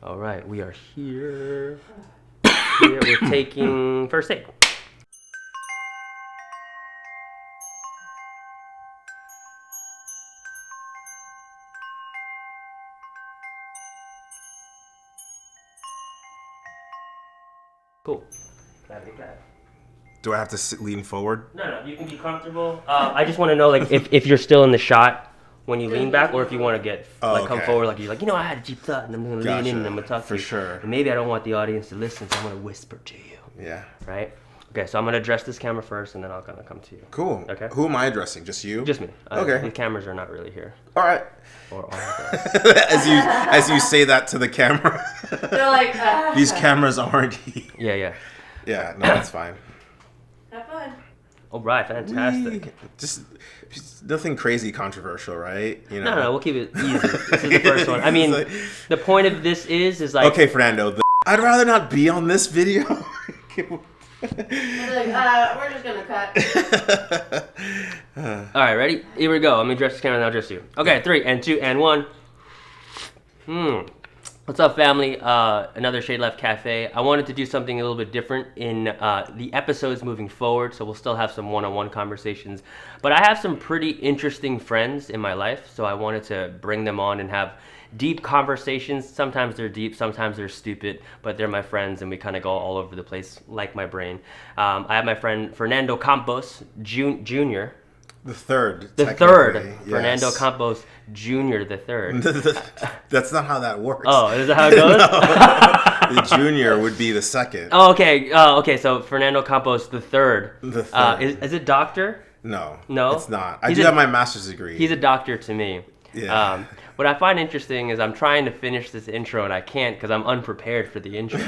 All right, we are here. We're taking first take. Cool. Do I have to lean forward? No, you can be comfortable. I just want to know, like, if you're still in the shot when you lean back, or if you want to get come forward, like you're like, I had a deep thought, and I'm gonna lean in and I'm gonna talk to you. For sure. And maybe I don't want the audience to listen, so I'm gonna whisper to you. Yeah. Right. Okay, so I'm gonna address this camera first, and then I'll kind of come to you. Cool. Okay. Who am I addressing? Just you? Just me. Okay. The cameras are not really here. All right. Or all of us. as you say that to the camera. They're like, These cameras aren't here. Yeah. Yeah. No, that's fine. Have fun. All right, fantastic. Just nothing crazy controversial, right? No, we'll keep it easy. This is the first one. I mean, the point of this is like... Okay, Fernando, I'd rather not be on this video. They're like, we're just gonna cut. All right, ready? Here we go. Let me address the camera and I'll address you. Okay, 3 and 2 and 1. What's up, family? Another SHADELIFE Café. I wanted to do something a little bit different in the episodes moving forward, so we'll still have some one-on-one conversations. But I have some pretty interesting friends in my life, so I wanted to bring them on and have deep conversations. Sometimes they're deep, sometimes they're stupid, but they're my friends, and we kind of go all over the place, like my brain. I have my friend Fernando Campos Jr. The third. The third. Yes. Fernando Campos Jr. the third. That's not how that works. Oh, is that how it goes? No. The junior would be the second. Oh, okay. Okay, so Fernando Campos the third. The third. Is it doctor? No. No? It's not. I do have my master's degree. He's a doctor to me. Yeah. What I find interesting is I'm trying to finish this intro and I can't because I'm unprepared for the intro.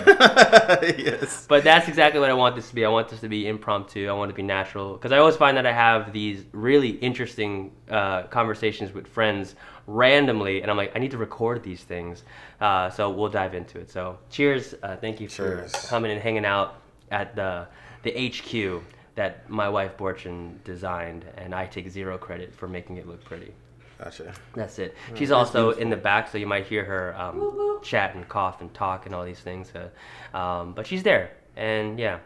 Yes. But that's exactly what I want this to be. I want this to be impromptu. I want it to be natural because I always find that I have these really interesting conversations with friends randomly, and I'm like, I need to record these things. So we'll dive into it. So cheers. Thank you for coming and hanging out at the HQ that my wife Borchin designed, and I take zero credit for making it look pretty. Gotcha. That's it. She's also in the back, so you might hear her chat and cough and talk and all these things. But she's there, and yeah.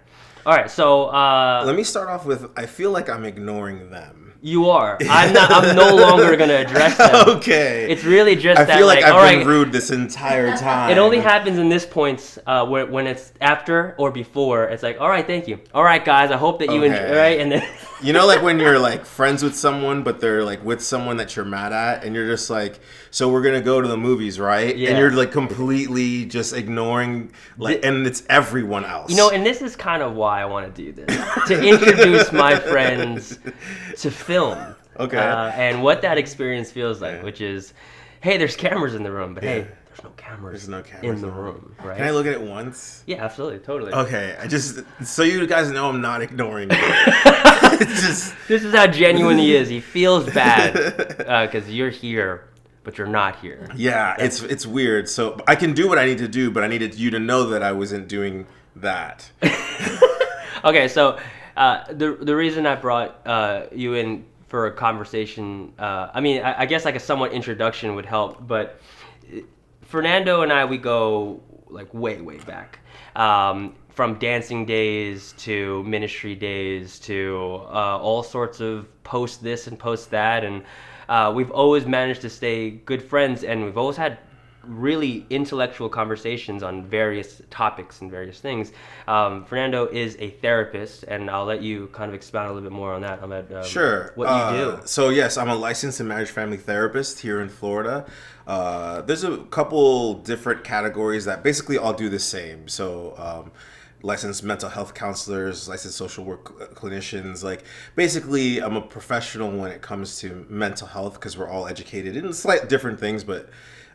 All right, so let me start off with, I feel like I'm ignoring them. You are. I'm no longer gonna address them. Okay. It's really just I feel like I've been rude this entire time. It only happens in this points when it's after or before. It's like, all right, thank you. All right, guys, I hope that you enjoy. Right, and then like when you're like friends with someone, but they're like with someone that you're mad at, and you're just like, so we're gonna go to the movies, right? Yeah. And you're like completely just ignoring, and it's everyone else. And this is kind of why I want to do this, to introduce my friends to film. Okay. And what that experience feels like, which is, hey, there's cameras in the room, but hey, there's no cameras in the room, right? Can I look at it once? Yeah, absolutely, totally. Okay, so you guys know I'm not ignoring you. This is how genuine he is. He feels bad because you're here, but you're not here. Yeah, it's weird. So I can do what I need to do, but I needed you to know that I wasn't doing that. Okay, so the reason I brought you in for a conversation, I guess like a somewhat introduction would help, but Fernando and I, we go like way back. From dancing days to ministry days to all sorts of post this and post that, and we've always managed to stay good friends, and we've always had really intellectual conversations on various topics and various things. Fernando is a therapist, and I'll let you kind of expound a little bit more on that. Sure. What you do. So yes, I'm a licensed and marriage family therapist here in Florida. There's a couple different categories that basically all do the same. So licensed mental health counselors, licensed social work clinicians. Like basically, I'm a professional when it comes to mental health because we're all educated in slight different things, but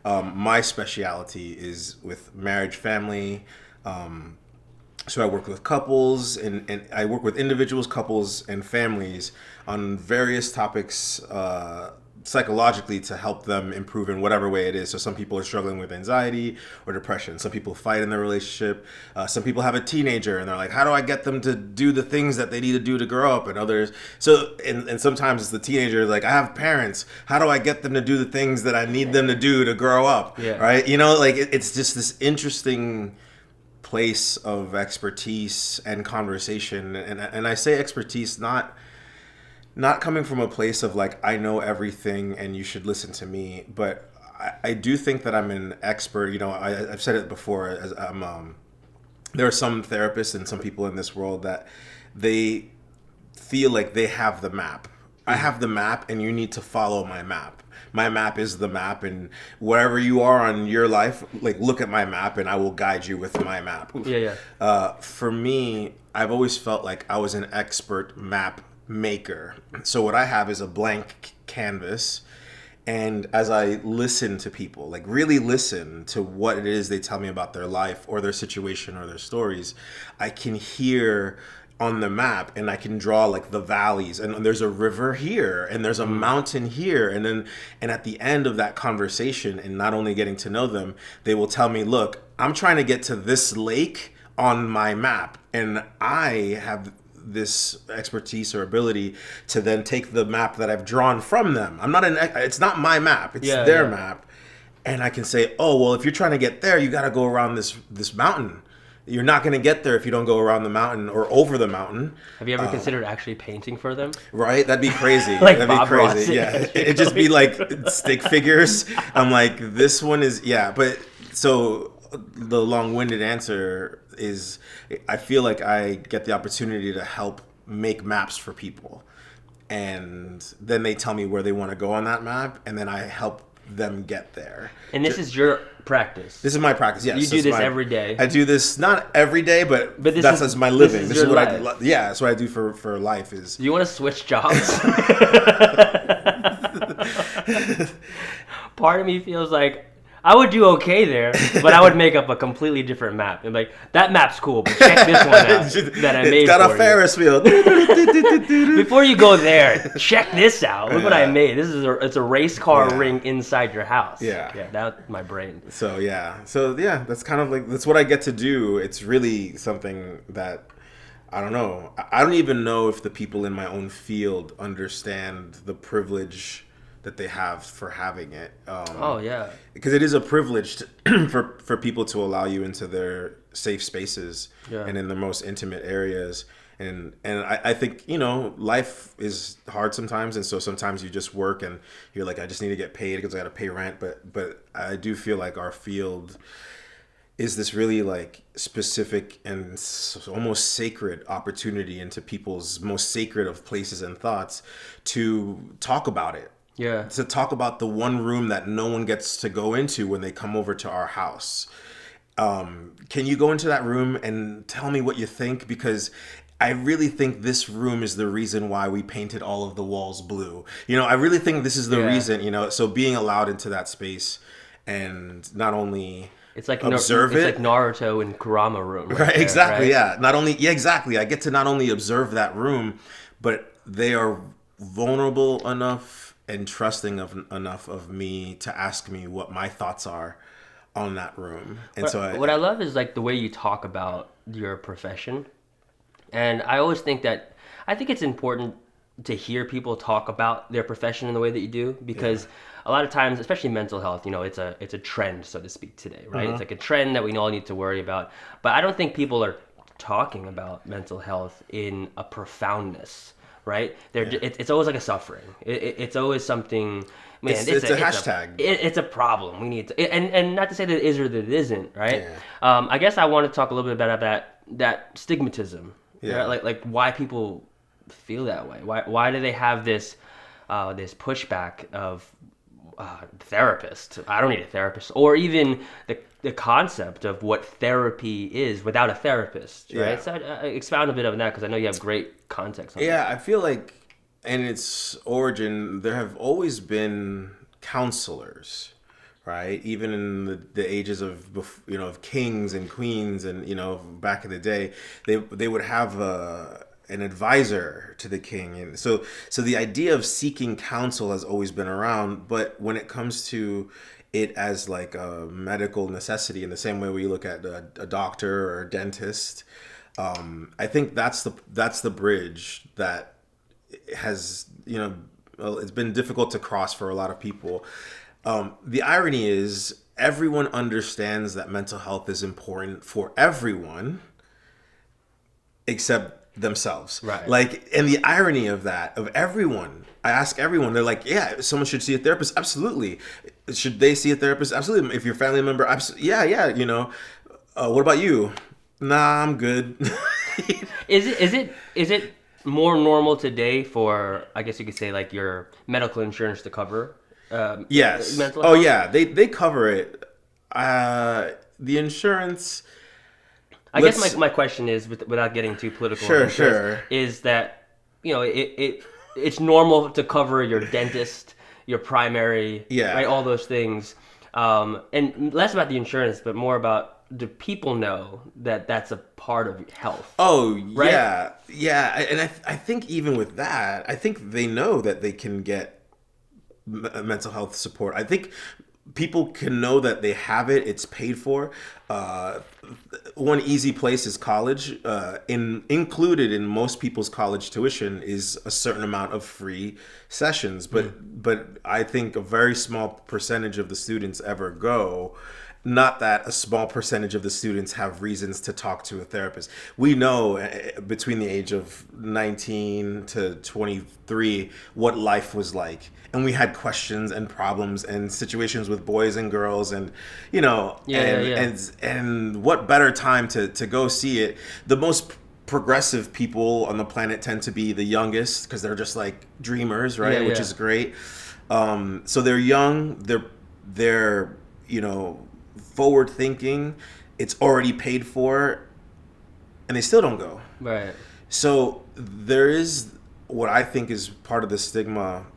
my specialty is with marriage, family. So I work with couples and I work with individuals, couples, and families on various topics psychologically to help them improve in whatever way it is. So some people are struggling with anxiety or depression. Some people fight in their relationship. Some people have a teenager and they're like, how do I get them to do the things that they need to do to grow up? And others, so and sometimes it's the teenager like, I have parents. How do I get them to do the things that I need them to do to grow up? Yeah. Right? You know, like it's just this interesting place of expertise and conversation. And I say expertise not coming from a place of like, I know everything and you should listen to me, but I do think that I'm an expert. You know, I've said it before, as there are some therapists and some people in this world that they feel like they have the map. I have the map and you need to follow my map. My map is the map, and wherever you are on your life, like, look at my map and I will guide you with my map. For me, I've always felt like I was an expert map maker. So what I have is a blank canvas, and as I listen to people, like really listen to what it is they tell me about their life or their situation or their stories, I can hear on the map and I can draw like the valleys, and there's a river here and there's a mountain here, and at the end of that conversation, and not only getting to know them, they will tell me, look, I'm trying to get to this lake on my map, and I have this expertise or ability to then take the map that I've drawn from them. It's not my map, it's their map, and I can say, oh, well, if you're trying to get there, you got to go around this mountain. You're not going to get there if you don't go around the mountain or over the mountain. Have you ever considered actually painting for them? Right? That'd be crazy. Like That'd Bob be crazy. Ross. Yeah. It'd just be like stick figures. I'm like, this one is, yeah. But so the long-winded answer is, I feel like I get the opportunity to help make maps for people. And then they tell me where they want to go on that map. And then I help them get there. And this is your practice. This is my practice. Yes, you do this every day. I do this not every day, but that's my living. This is what that's what I do for life. Is do you want to switch jobs? Part of me feels like I would do okay there, but I would make up a completely different map. And like, that map's cool, but check this one out that I made. It's got for a Ferris wheel. Before you go there, check this out. Look what I made. It's a race car ring inside your house. Yeah, that's my brain. So that's kind of like, that's what I get to do. It's really something that, I don't know. I don't even know if the people in my own field understand the privilege that they have for having it. Because it is a privilege for people to allow you into their safe spaces and in the most intimate areas. And I think, you know, life is hard sometimes, and so sometimes you just work and you're like, I just need to get paid because I got to pay rent. But I do feel like our field is this really like specific and almost sacred opportunity into people's most sacred of places and thoughts to talk about it. Yeah. To talk about the one room that no one gets to go into when they come over to our house. Can you go into that room and tell me what you think? Because I really think this room is the reason why we painted all of the walls blue. You know, I really think this is the reason, you know, so being allowed into that space and not only observe it. It's like Naruto in Kurama room. Right, exactly, yeah. Exactly. I get to not only observe that room, but they are vulnerable enough and trusting enough of me to ask me what my thoughts are on that room. And what I love is like the way you talk about your profession. And I always think it's important to hear people talk about their profession in the way that you do, because a lot of times, especially mental health, you know, it's a trend, so to speak, today, right? It's like a trend that we all need to worry about. But I don't think people are talking about mental health in a profoundness. Right? It's always like a suffering. It's always something. Man, it's a hashtag. It's a problem. We need to, and not to say that it is or that it isn't. Right? Yeah. I guess I want to talk a little bit about that stigmatism. Yeah. Right? Like why people feel that way. Why do they have this pushback of therapist? I don't need a therapist, or even the concept of what therapy is without a therapist, right? So expound a bit on that, because I know you have great context on that. I feel like in its origin, there have always been counselors, right? Even in the ages of, you know, of kings and queens, and, you know, back in the day, they would have an advisor to the king. And so the idea of seeking counsel has always been around, but when it comes to it as like a medical necessity, in the same way we look at a doctor or a dentist, I think that's the bridge that has, well, it's been difficult to cross for a lot of people. The irony is everyone understands that mental health is important for everyone except themselves. Right. Like, and the irony of that, of everyone, I ask everyone, they're like, yeah, someone should see a therapist. Absolutely. Should they see a therapist? Absolutely. If your family member, yeah. What about you? Nah, I'm good. Is it more normal today for, I guess you could say, like your medical insurance to cover Yes. mental Oh health? yeah, they cover it. The insurance. I guess my question is, without getting too political, on insurance, Sure. is that it's normal to cover your dentist, your primary, Yeah. right, all those things, and less about the insurance, but more about, do people know that that's a part of health? Oh Right? yeah, and I think even with that, I think they know that they can get mental health support. I think people can know that they have it. It's paid for. One easy place is college. Included in most people's college tuition is a certain amount of free sessions, but I think a very small percentage of the students ever go. Not that a small percentage of the students have reasons to talk to a therapist. We know between the age of 19 to 23 what life was like. And we had questions and problems and situations with boys and girls, and and what better time to go see it. The most progressive people on the planet tend to be the youngest because they're just like dreamers, right? Which is great. So they're young, they're forward thinking, it's already paid for, and they still don't go. Right. So there is what I think is part of the stigma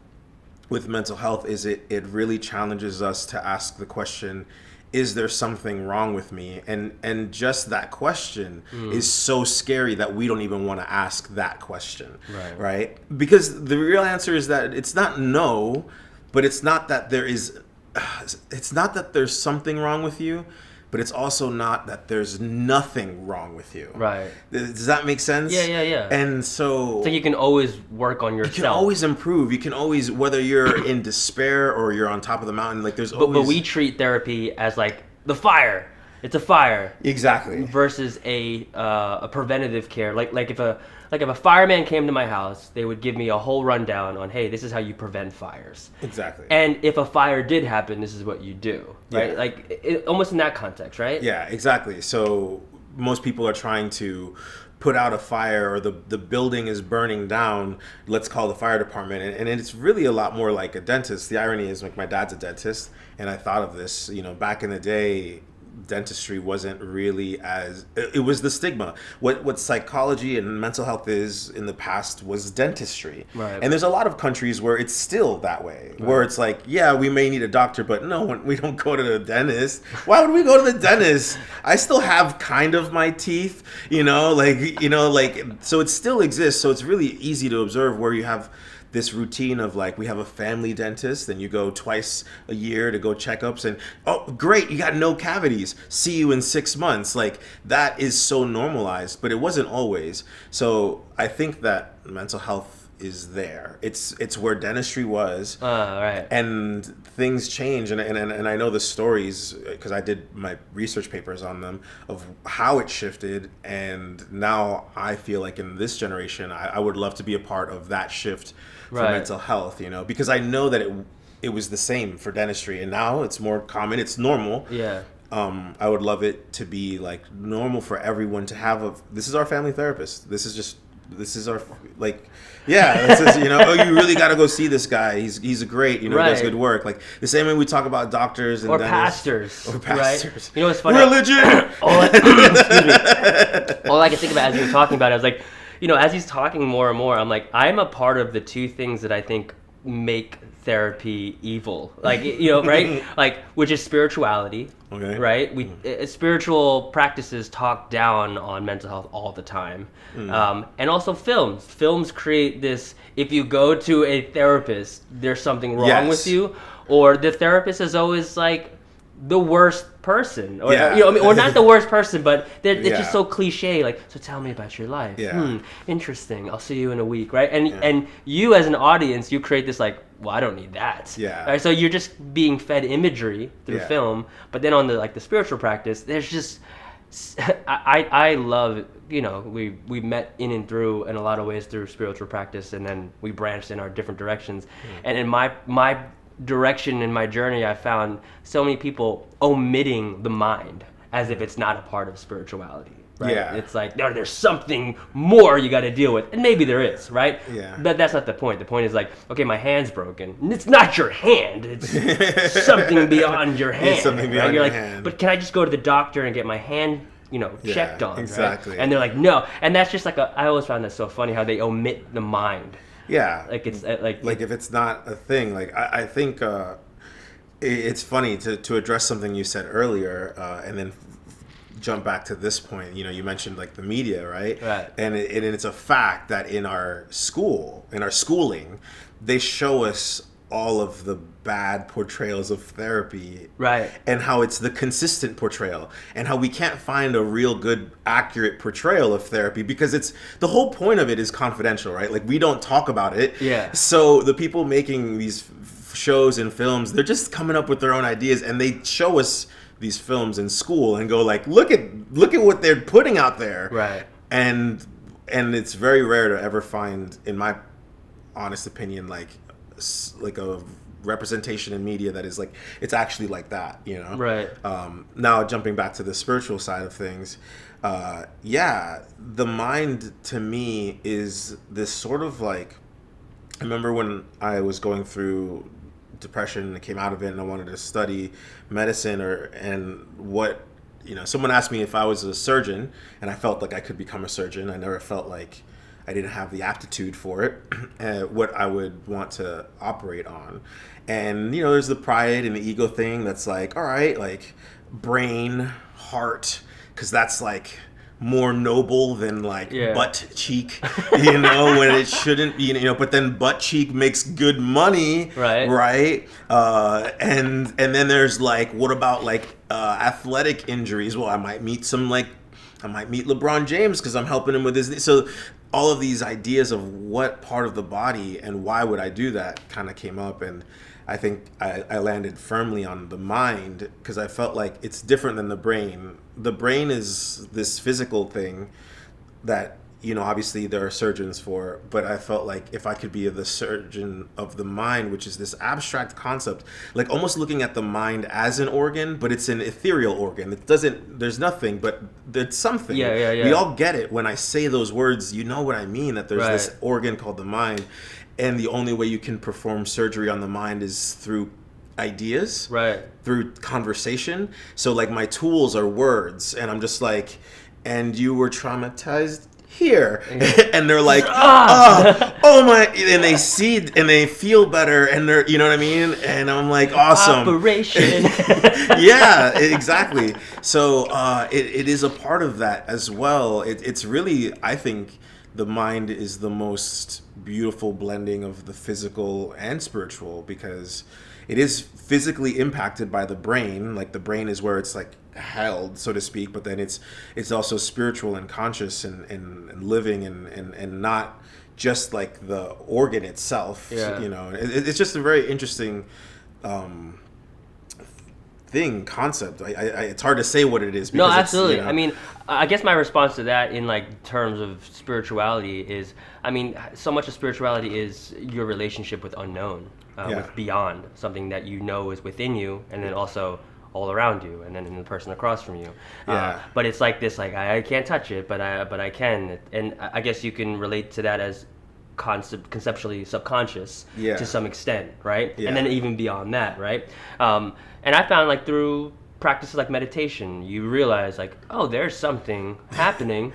with mental health is it really challenges us to ask the question, is there something wrong with me? And just that question is so scary that we don't even want to ask that question. Right? Because the real answer is that it's not no, but it's not that there's something wrong with you, but it's also not that there's nothing wrong with you. Right. Does that make sense? Yeah. And so you can always work on yourself. you can always improve. You can always, whether you're in despair or you're on top of the mountain, like there's always. But we treat therapy as like the fire. It's a fire. Exactly. Versus a preventative care. Like if a fireman came to my house, they would give me a whole rundown on, hey, this is how you prevent fires. Exactly. And if a fire did happen, this is what you do. Right? Yeah. Like almost in that context, right? Yeah, exactly. So most people are trying to put out a fire, or the building is burning down, let's call the fire department. And it's really a lot more like a dentist. The irony is, like, my dad's a dentist, and I thought of this, back in the day, dentistry wasn't really as, it was the stigma. What psychology and mental health is in the past was dentistry. Right. And there's a lot of countries where it's still that way, where it's like, yeah, we may need a doctor, but no, we don't go to the dentist. Why would we go to the dentist? I still have kind of my teeth, so it still exists. So it's really easy to observe where you have this routine of, like, we have a family dentist and you go twice a year to go checkups, and oh great, you got no cavities, see you in 6 months. Like, that is so normalized, but it wasn't always. So I think that mental health is there. It's where dentistry was, Right. and things change, and I know the stories because I did my research papers on them, of how it shifted, and now I feel like in this generation I would love to be a part of that shift for mental health, because I know that it was the same for dentistry, and now it's more common, it's normal. Yeah. I would love it to be like normal for everyone to have this is our family therapist. This is our, like, yeah, this is, oh, you really got to go see this guy. He's a great, he does good work. Like the same way we talk about doctors and pastors. Or pastors. Right? What's funny? Religion. Excuse me. All I can think about as you were talking about it, I was like, as he's talking more and more, I'm like, I'm a part of the two things that I think make therapy evil, like, you know, right? Like, which is spirituality. Okay. Right? Spiritual practices talk down on mental health all the time. And also films create this, if you go to a therapist, there's something wrong Yes. with you, or the therapist is always like the worst person, or Yeah. you know, I mean, or not the worst person, but it's Yeah. just so cliche. Like, so tell me about your life. Yeah. Interesting. I'll see you in a week, right? And Yeah. and you as an audience, you create this like, well, I don't need that. Yeah. Right? So you're just being fed imagery through Yeah. film, but then on the spiritual practice, there's just I love, you know, we met in and through in a lot of ways through spiritual practice, and then we branched in our different directions. And in my direction in my journey, I found so many people omitting the mind as if it's not a part of spirituality. Right? Yeah. It's like, no, there's something more you got to deal with, and maybe there is, right? Yeah. But that's not the point. The point is like, okay, my hand's broken. It's not your hand. It's something beyond your hand. It's something beyond right? You're your like, hand. but can I just go to the doctor and get my hand, you know, Yeah, checked on? exactly. Right? And they're like, no. And that's just like I always found that so funny how they omit the mind. Yeah. Like it's Like if it's not a thing, like I think it's funny to address something you said earlier, and then jump back to this point. You know, you mentioned like the media, right? Right. And it's a fact that in our schooling, they show us all of the bad portrayals of therapy, Right. and how it's the consistent portrayal, and how we can't find a real good accurate portrayal of therapy because it's the whole point of it is confidential, right? Like we don't talk about it. Yeah. So the people making these shows and films, they're just coming up with their own ideas, and they show us these films in school and go like, look at what they're putting out there. Right. And it's very rare to ever find, in my honest opinion, like a representation in media that is like, it's actually like that, you know? Right. Now jumping back to the spiritual side of things, the mind to me is this sort of like, I remember when I was going through depression and I came out of it and I wanted to study medicine someone asked me if I was a surgeon, and I felt like I could become a surgeon. I never felt like I didn't have the aptitude for it, what I would want to operate on. And, you know, there's the pride and the ego thing that's like, all right, like brain, heart, because that's like more noble than like butt cheek, you know, when it shouldn't be, you know, but then butt cheek makes good money, right? And then there's like, what about like athletic injuries? Well, I might meet LeBron James because I'm helping him with his, so all of these ideas of what part of the body and why would I do that kind of came up, and I think I landed firmly on the mind because I felt like it's different than the brain. The brain is this physical thing that, you know, obviously there are surgeons for, but I felt like if I could be the surgeon of the mind, which is this abstract concept, like almost looking at the mind as an organ, but it's an ethereal organ. There's nothing, but there's something. Yeah. We all get it. When I say those words, you know what I mean, that there's this organ called the mind. And the only way you can perform surgery on the mind is through ideas, through conversation. So like my tools are words, and I'm just like, and you were traumatized here, and they're like, oh my, and they see and they feel better, and they're, you know what I mean, and I'm like, awesome Operation. Yeah, exactly. So it is a part of that as well. It's really, I think the mind is the most beautiful blending of the physical and spiritual, because it is physically impacted by the brain. Like the brain is where it's like held, so to speak, but then it's also spiritual and conscious and living and not just like the organ itself. You know, it's just a very interesting concept. It's hard to say what it is. No, absolutely. You know, I mean, I guess my response to that in like terms of spirituality is, I mean, so much of spirituality is your relationship with unknown, with beyond, something that you know is within you, and then also all around you, and then in the person across from you. But it's like this, like I can't touch it, but I can, and I guess you can relate to that as conceptually subconscious to some extent, right? And then even beyond that, right? And I found like through practices like meditation, you realize like, oh, there's something happening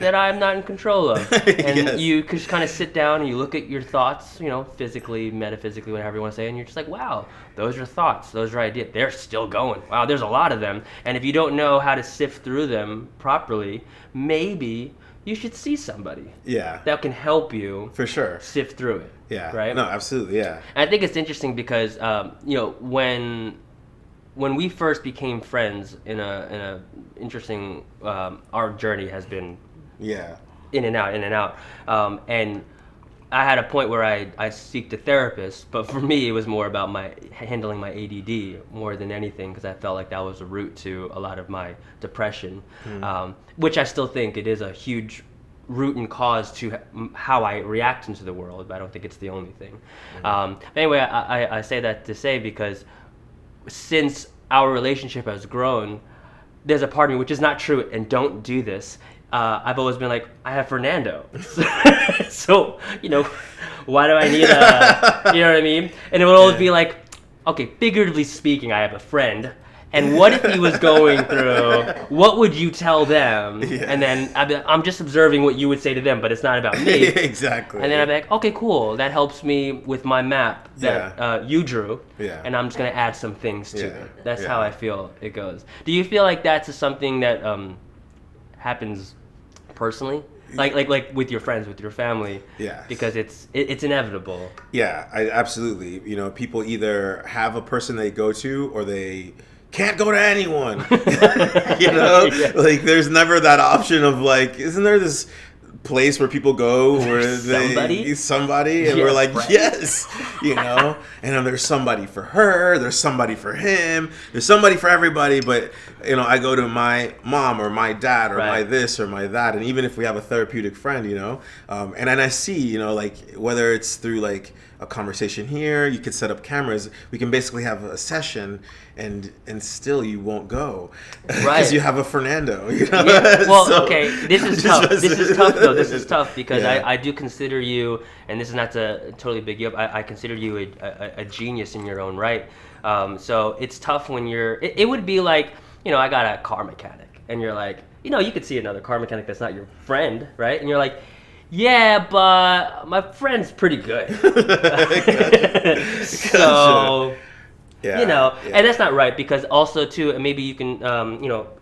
that I'm not in control of. And Yes. you just kind of sit down and you look at your thoughts, physically, metaphysically, whatever you want to say, and you're just like, wow, those are thoughts, those are ideas. They're still going. Wow, there's a lot of them. And if you don't know how to sift through them properly, maybe you should see somebody Yeah. that can help you For sure. sift through it. Yeah. Right? No, absolutely. Yeah. And I think it's interesting because when we first became friends in a interesting our journey has been Yeah. in and out, and I had a point where I seeked a therapist, but for me it was more about handling my ADD more than anything, because I felt like that was the root to a lot of my depression, which I still think it is a huge root and cause to how I react into the world, but I don't think it's the only thing. Anyway, I say that to say because since our relationship has grown, there's a part of me, which is not true, and don't do this, I've always been like, I have Fernando. So, why do I need you know what I mean? And it would always be like, okay, figuratively speaking, I have a friend, and what if he was going through, what would you tell them? Yeah. And then I'm just observing what you would say to them, but it's not about me. Exactly. And then I'd be like, okay, cool. That helps me with my map that you drew. Yeah. And I'm just going to add some things to Yeah. it. That's Yeah. how I feel it goes. Do you feel like that's something that happens personally? Like with your friends, with your family? Yes. Because it's inevitable. Yeah, absolutely. People either have a person they go to or they can't go to anyone. Yeah. Like there's never that option of like, isn't there this place where people go where somebody and Yeah, we're like, right. yes, and then there's somebody for her, there's somebody for him, there's somebody for everybody, but I go to my mom or my dad or my this or my that, and even if we have a therapeutic friend, and then I see, like whether it's through like a conversation here, you could set up cameras, we can basically have a session and still you won't go because you have a Fernando. Yeah. Well, So- okay, this is tough. This is tough though. This is tough because Yeah. I do consider you, and this is not to totally big you up, I consider you a genius in your own right. So it's tough when it would be like, I got a car mechanic and you're like, you could see another car mechanic that's not your friend, right? And you're like, yeah, but my friend's pretty good. So, Yeah, and that's not right, because also too, and maybe you can,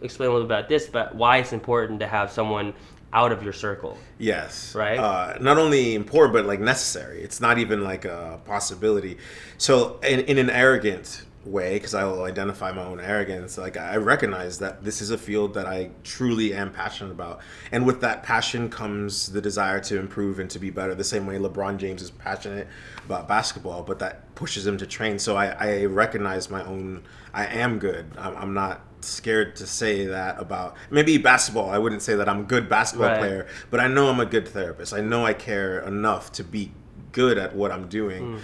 explain a little about this, but why it's important to have someone out of your circle. Yes. Right? Not only important, but like necessary. It's not even like a possibility. So in an arrogant way, because I will identify my own arrogance, like I recognize that this is a field that I truly am passionate about. And with that passion comes the desire to improve and to be better, the same way LeBron James is passionate about basketball, but that pushes him to train. So I recognize I am good. I'm not scared to say that about maybe basketball. I wouldn't say that I'm a good basketball player, but I know I'm a good therapist. I know I care enough to be good at what I'm doing.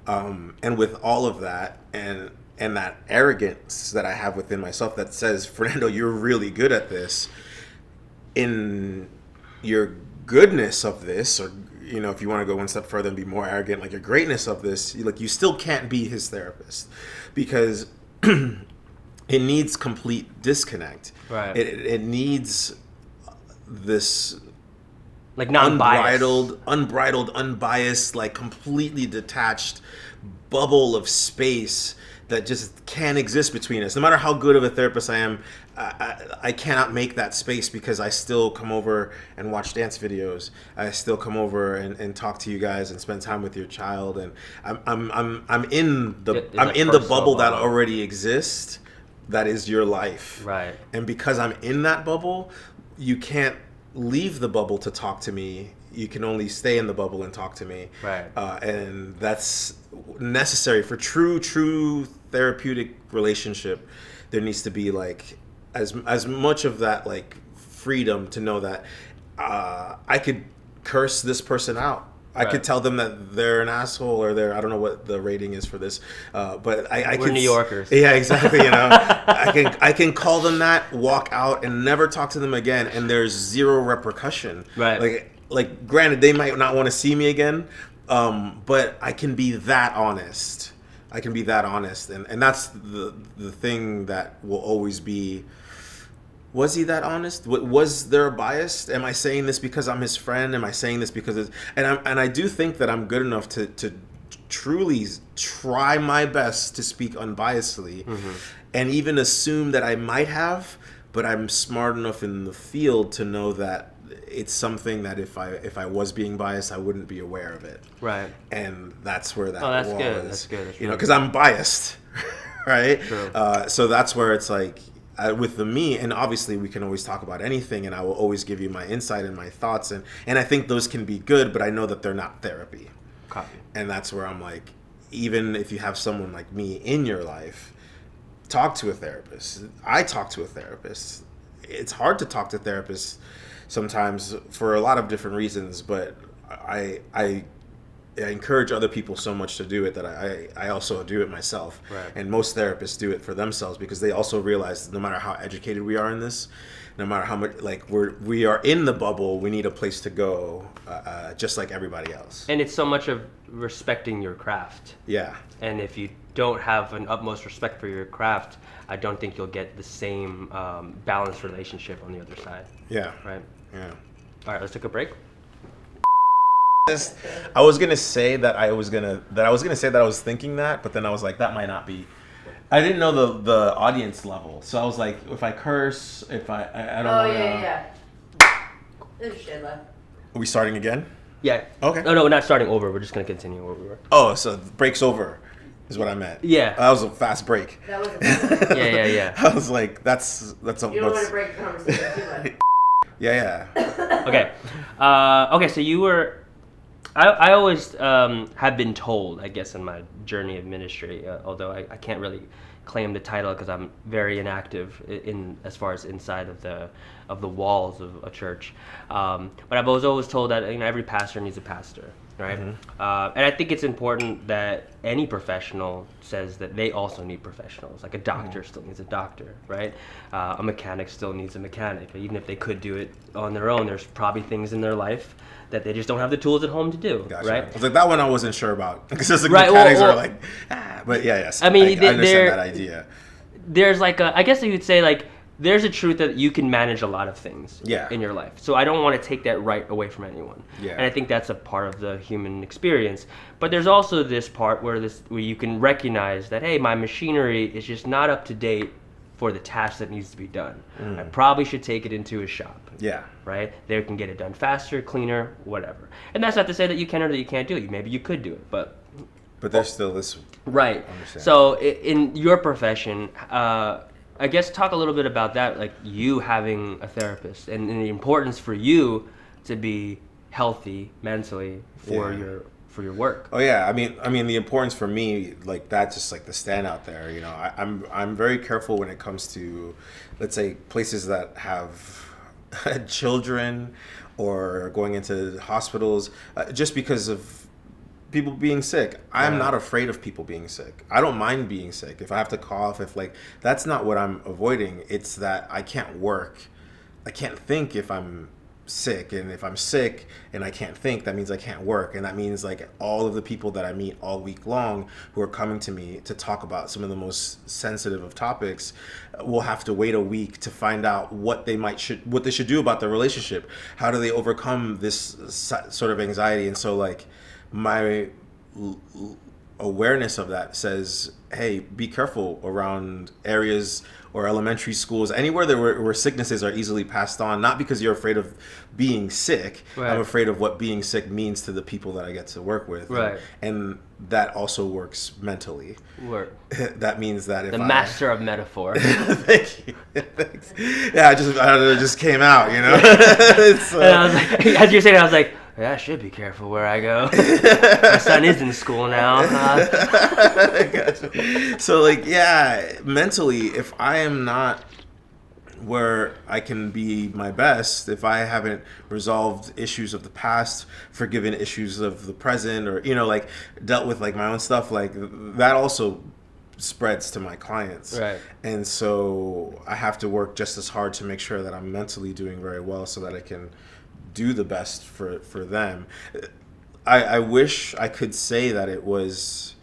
And with all of that and that arrogance that I have within myself that says, Fernando, you're really good at this, in your goodness of this, or if you want to go one step further and be more arrogant, like your greatness of this, you still can't be his therapist, because it needs complete disconnect. Right. It needs this Like non-biased. unbridled, unbiased, like completely detached bubble of space that just can't exist between us. No matter how good of a therapist I am, I cannot make that space, because I still come over and watch dance videos. I still come over and talk to you guys and spend time with your child, and I'm in the bubble that already exists. That is your life, Right. And because I'm in that bubble, you can't leave the bubble to talk to me. You can only stay in the bubble and talk to me. Right. And that's necessary for true therapeutic relationship. There needs to be like as much of that like freedom to know that I could curse this person out. I could tell them that they're an asshole, or I don't know what the rating is for this, but I We're can, New Yorkers. Yeah, exactly. I can call them that, walk out, and never talk to them again, and there's zero repercussion. Right. Like granted, they might not want to see me again, but I can be that honest I can be that honest, and that's the thing that will always be. Was he that honest? Was there a bias? Am I saying this because I'm his friend? Am I saying this because it's, and I do think that I'm good enough to truly try my best to speak unbiasedly, and even assume that I might have, but I'm smart enough in the field to know that it's something that if I was being biased, I wouldn't be aware of it. Right. And that's where that That's wall good. is. That's good. That's You know, really because I'm biased, right? True. So that's where it's like with the me, and obviously we can always talk about anything, and I will always give you my insight and my thoughts, and I think those can be good, but I know that they're not therapy. Copy. And that's where I'm like, even if you have someone like me in your life, talk to a therapist. I talk to a therapist. It's hard to talk to therapists sometimes for a lot of different reasons, but I encourage other people so much to do it that I also do it myself. Right. And most therapists do it for themselves because they also realize no matter how educated we are in this, no matter how much like we are in the bubble, we need a place to go, just like everybody else. And it's so much of respecting your craft. Yeah. And if you don't have an utmost respect for your craft, I don't think you'll get the same balanced relationship on the other side. Yeah. Right? Yeah. All right, let's take a break. I was gonna say that I was thinking that, but then I was like, that might not be. I didn't know the audience level, so I was like, if I curse, if I don't. Oh, wanna, yeah. This is shit left. Are we starting again? Yeah. Okay. No, we're not starting over. We're just going to continue where we were. Oh, so the break's over, is what I meant. Yeah. That was a fast break. That was a Yeah. I was like, that's a. You don't want to break the conversation too much. Yeah. Okay. Okay, so you were... I always have been told, I guess, in my journey of ministry, although I can't really claim the title because I'm very inactive in as far as inside of the walls of a church. But I was always told that every pastor needs a pastor, right? Mm-hmm. And I think it's important that any professional says that they also need professionals. Like a doctor still needs a doctor, right? A mechanic still needs a mechanic. Even if they could do it on their own, there's probably things in their life that they just don't have the tools at home to do, Gotcha. right? I was like, that one I wasn't sure about because the Right, mechanics well, are like, but yes. I mean, I understand they're- that idea. There's like I guess you could say like there's a truth that you can manage a lot of things in your life. So I don't want to take that right away from anyone. Yeah. And I think that's a part of the human experience. But there's also this part where you can recognize that, hey, my machinery is just not up to date for the task that needs to be done. I probably should take it into a shop. Yeah. Right? They can get it done faster, cleaner, whatever. And that's not to say that you can or that you can't do it. Maybe you could do it, but there's still this. right. Understand. So in your profession, I guess talk a little bit about that, like you having a therapist and the importance for you to be healthy mentally for your work. Oh yeah, I mean the importance for me, like that's just like the standout there. You know, I'm very careful when it comes to, let's say, places that have children or going into hospitals, just because of people being sick. I'm not afraid of people being sick. I don't mind being sick. If I have to cough, that's not what I'm avoiding. It's that I can't work. I can't think if I'm sick, and if I'm sick and I can't think, that means I can't work, and that means like all of the people that I meet all week long who are coming to me to talk about some of the most sensitive of topics will have to wait a week to find out what they should do about their relationship. How do they overcome this sort of anxiety? And so like my awareness of that says, hey, be careful around areas or elementary schools, anywhere where sicknesses are easily passed on, not because you're afraid of being sick. Right. I'm afraid of what being sick means to the people that I get to work with. Right. And that also works mentally. Work. That means that if The master of metaphor. Thank you. Thanks. Yeah, it just came out, you know? It's, And I was like, as you're saying it, I was like, yeah, I should be careful where I go. My son is in school now. Gotcha. So like, yeah, mentally, if I am not where I can be my best, if I haven't resolved issues of the past, forgiven issues of the present, or, you know, like dealt with like my own stuff, like that also spreads to my clients. Right. And so I have to work just as hard to make sure that I'm mentally doing very well so that I can do the best for them. I wish I could say that it was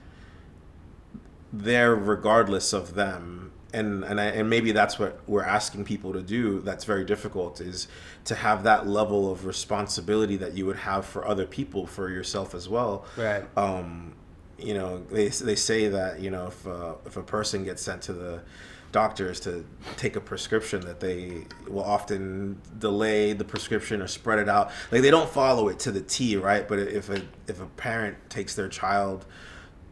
there regardless of them. And maybe that's what we're asking people to do. That's very difficult, is to have that level of responsibility that you would have for other people, for yourself as well. Right. They say that, if a person gets sent to the doctors to take a prescription, that they will often delay the prescription or spread it out. Like, they don't follow it to the T, right? But if a parent takes their child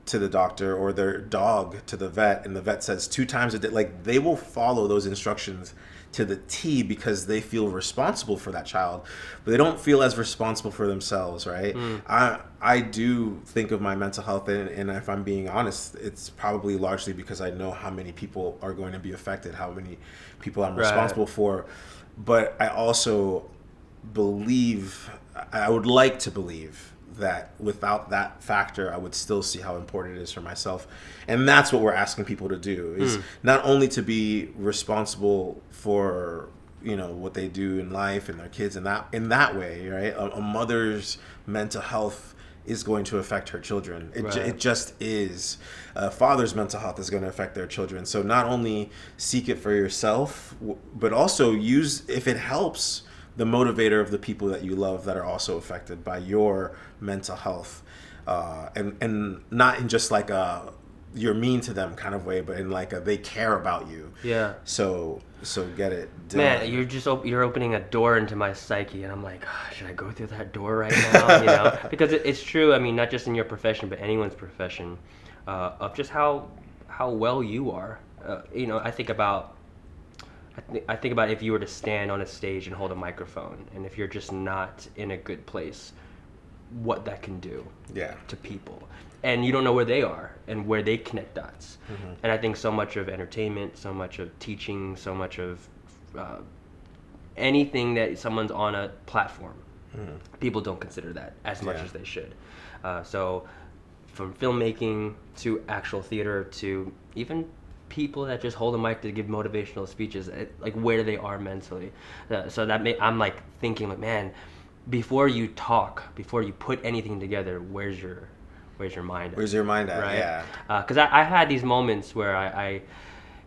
to the doctor, or their dog to the vet, and the vet says 2 times a day, like, they will follow those instructions to the T, because they feel responsible for that child, but they don't feel as responsible for themselves, right? I do think of my mental health, and if I'm being honest, it's probably largely because I know how many people are going to be affected, how many people I'm responsible for. But I also believe, I would like to believe, that without that factor, I would still see how important it is for myself. And that's what we're asking people to do, is not only to be responsible for, what they do in life and their kids in that way, right? A mother's mental health is going to affect her children. It just is. A father's mental health is going to affect their children. So not only seek it for yourself, but also use, if it helps, the motivator of the people that you love that are also affected by your mental health, and not in just like a you're mean to them kind of way, but in like a they care about you. Yeah. So get it done. Man, you're opening a door into my psyche, and I'm like, oh, should I go through that door right now? Because it's true. I mean, not just in your profession, but anyone's profession, of just how well you are. I think about if you were to stand on a stage and hold a microphone, and if you're just not in a good place, what that can do to people. And you don't know where they are and where they connect dots. And I think so much of entertainment, so much of teaching, so much of anything that someone's on a platform, people don't consider that as much as they should. So from filmmaking to actual theater to even people that just hold a mic to give motivational speeches, like where they are mentally. So I'm like thinking, like, man, before you talk, before you put anything together, where's your mind at? Where's your mind at? Right? Yeah. Because I've had these moments where I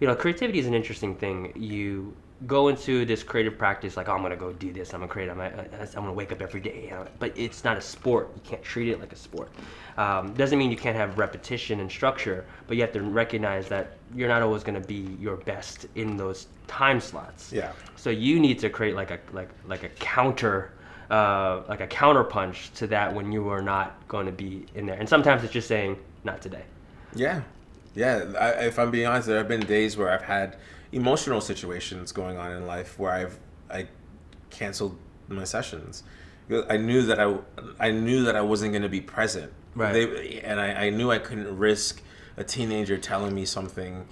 creativity is an interesting thing. You go into this creative practice like, oh, I'm gonna go do this, I'm gonna create, I'm gonna wake up every day, but it's not a sport. You can't treat it like a sport. Doesn't mean you can't have repetition and structure, but you have to recognize that you're not always gonna be your best in those time slots. Yeah. So you need to create like a counter, like a counterpunch to that when you are not going to be in there. And sometimes it's just saying, not today. Yeah. If I'm being honest, there have been days where I've had emotional situations going on in life where I canceled my sessions. I knew that I wasn't going to be present. Right. I knew I couldn't risk a teenager telling me something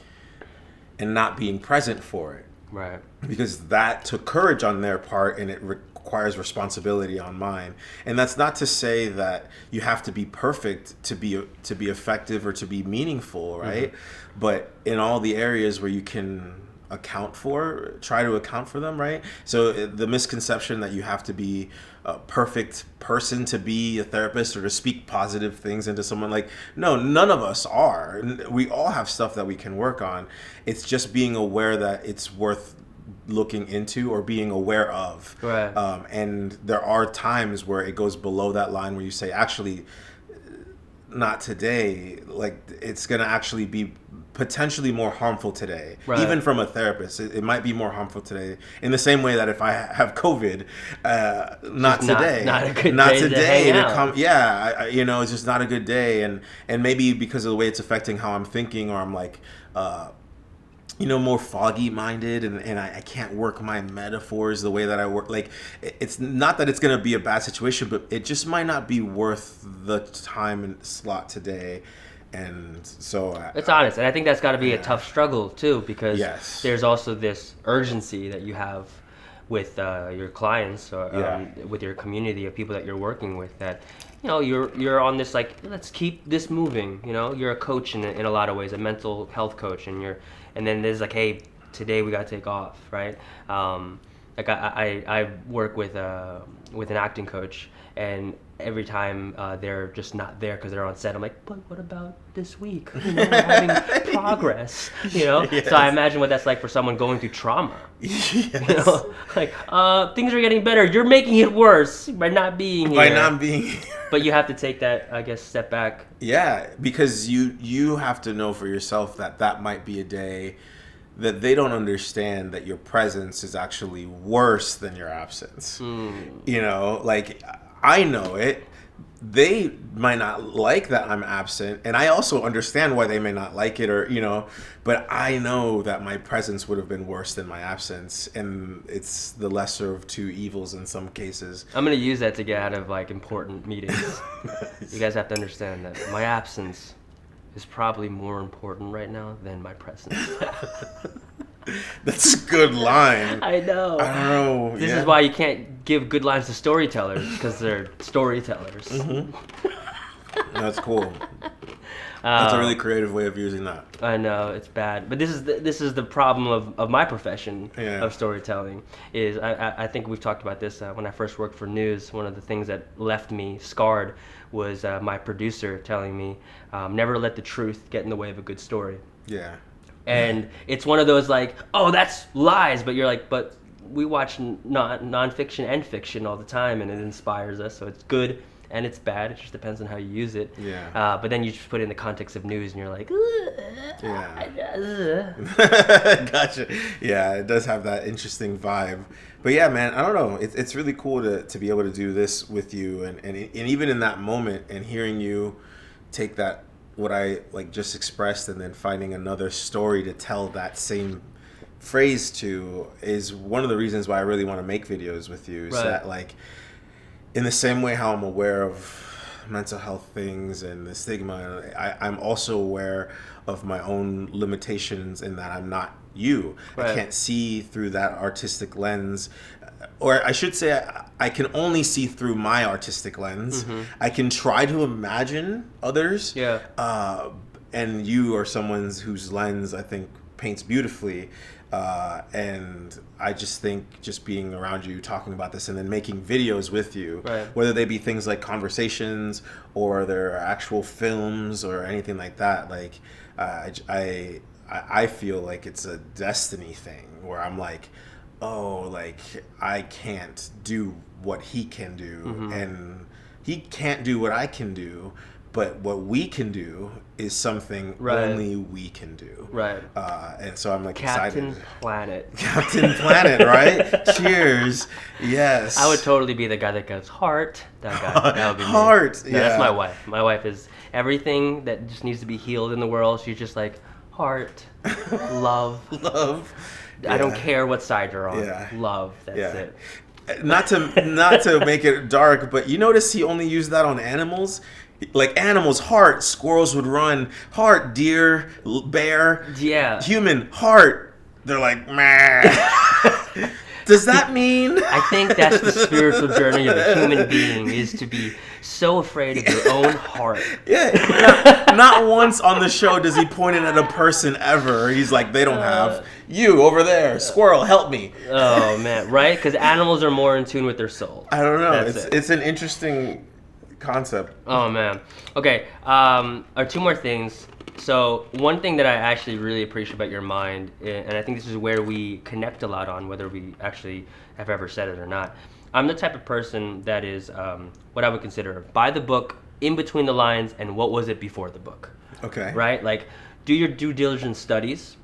and not being present for it. Right. Because that took courage on their part, and it requires responsibility on mine. And that's not to say that you have to be perfect to be effective or to be meaningful, right? But in all the areas where you can try to account for them, right? So the misconception that you have to be a perfect person to be a therapist or to speak positive things into someone, like, no, none of us are. We all have stuff that we can work on. It's just being aware that it's worth looking into or being aware of. Right. And there are times where it goes below that line where you say, actually, not today. Like, it's going to actually be potentially more harmful today. Right. Even from a therapist, it might be more harmful today. In the same way that if I have COVID, not today. Not a good not day today to hang come. Yeah, it's just not a good day, and maybe because of the way it's affecting how I'm thinking, or I'm like, more foggy minded, and I can't work my metaphors the way that I work. Like, it's not that it's going to be a bad situation, but it just might not be worth the time and slot today. And so it's honest, and I think that's got to be a tough struggle too, because there's also this urgency that you have with your clients, or with your community of people that you're working with, that you're on this, like, let's keep this moving. You're a coach in a lot of ways, a mental health coach, and then there's like, hey, today we got to take off, right? like I work with an acting coach, and every time they're just not there because they're on set, I'm like, but what about this week? You know, we're having progress, you know? Yes. So I imagine what that's like for someone going through trauma. Yes. You know? Like, things are getting better. You're making it worse by not being here. By not being here. But you have to take that, I guess, step back. Yeah, because you have to know for yourself that might be a day that they don't understand that your presence is actually worse than your absence. You know, like, I know it. They might not like that I'm absent, and I also understand why they may not like it, or, you know, but I know that my presence would have been worse than my absence, and it's the lesser of two evils in some cases. I'm going to use that to get out of, like, important meetings. You guys have to understand that my absence is probably more important right now than my presence. That's a good line. I know. I don't know. This yeah. is why you can't give good lines to storytellers, because they're storytellers. That's cool. That's a really creative way of using that. I know, it's bad, but this is the problem of my profession Yeah. of storytelling. Is I think we've talked about this when I first worked for news. One of the things that left me scarred was my producer telling me, never let the truth get in the way of a good story. Yeah. And it's one of those like, oh, that's lies, but you're like, but we watch nonfiction and fiction all the time, and it inspires us, so it's good and it's bad. It just depends on how you use it. Yeah. But then you just put it in the context of news, and you're like, Yeah. Gotcha. Yeah, it does have that interesting vibe. But yeah, man, I don't know. It's really cool to be able to do this with you, and even in that moment, and hearing you take that, what I like just expressed, and then finding another story to tell that same phrase to, is one of the reasons why I really want to make videos with you. Is Right. that, like, in the same way how I'm aware of mental health things and the stigma, I'm also aware of my own limitations in that I'm not you. Right. I can't see through that artistic lens, or I should say I can only see through my artistic lens. I can try to imagine others. Yeah. And you are someone whose lens I think paints beautifully. And I just think just being around you, talking about this, and then making videos with you, Right. whether they be things like conversations or their actual films or anything like that, like I feel like it's a destiny thing where I'm like, oh, like, I can't do what he can do, and he can't do what I can do, but what we can do is something Right. only we can do. Right. And so I'm like Captain excited. Planet. Captain Planet, right? Cheers. Yes. I would totally be the guy that goes, heart. That guy. That would be me. Heart, No, that's yeah. my wife. My wife is everything that just needs to be healed in the world. She's just like, heart, love. Love. I don't Yeah. care what side you're on. Yeah. Love. That's Yeah. it. Not to make it dark, but you notice he only used that on animals. Like animals, heart, squirrels would run. Heart, deer, bear. Yeah. Human, heart. They're like, meh. Does that mean? I think that's the spiritual journey of a human being, is to be so afraid of your own heart. Yeah, not once on the show does he point it at a person ever. He's like, they don't have. You over there, squirrel, help me. Oh, man. Right? Because animals are more in tune with their soul. I don't know. That's it. It's an interesting concept. Oh, man. Okay. Two more things. So one thing that I actually really appreciate about your mind, and I think this is where we connect a lot on, whether we actually have ever said it or not. I'm the type of person that is what I would consider by the book, in between the lines, and what was it before the book. Okay. Right? Like, do your due diligence studies.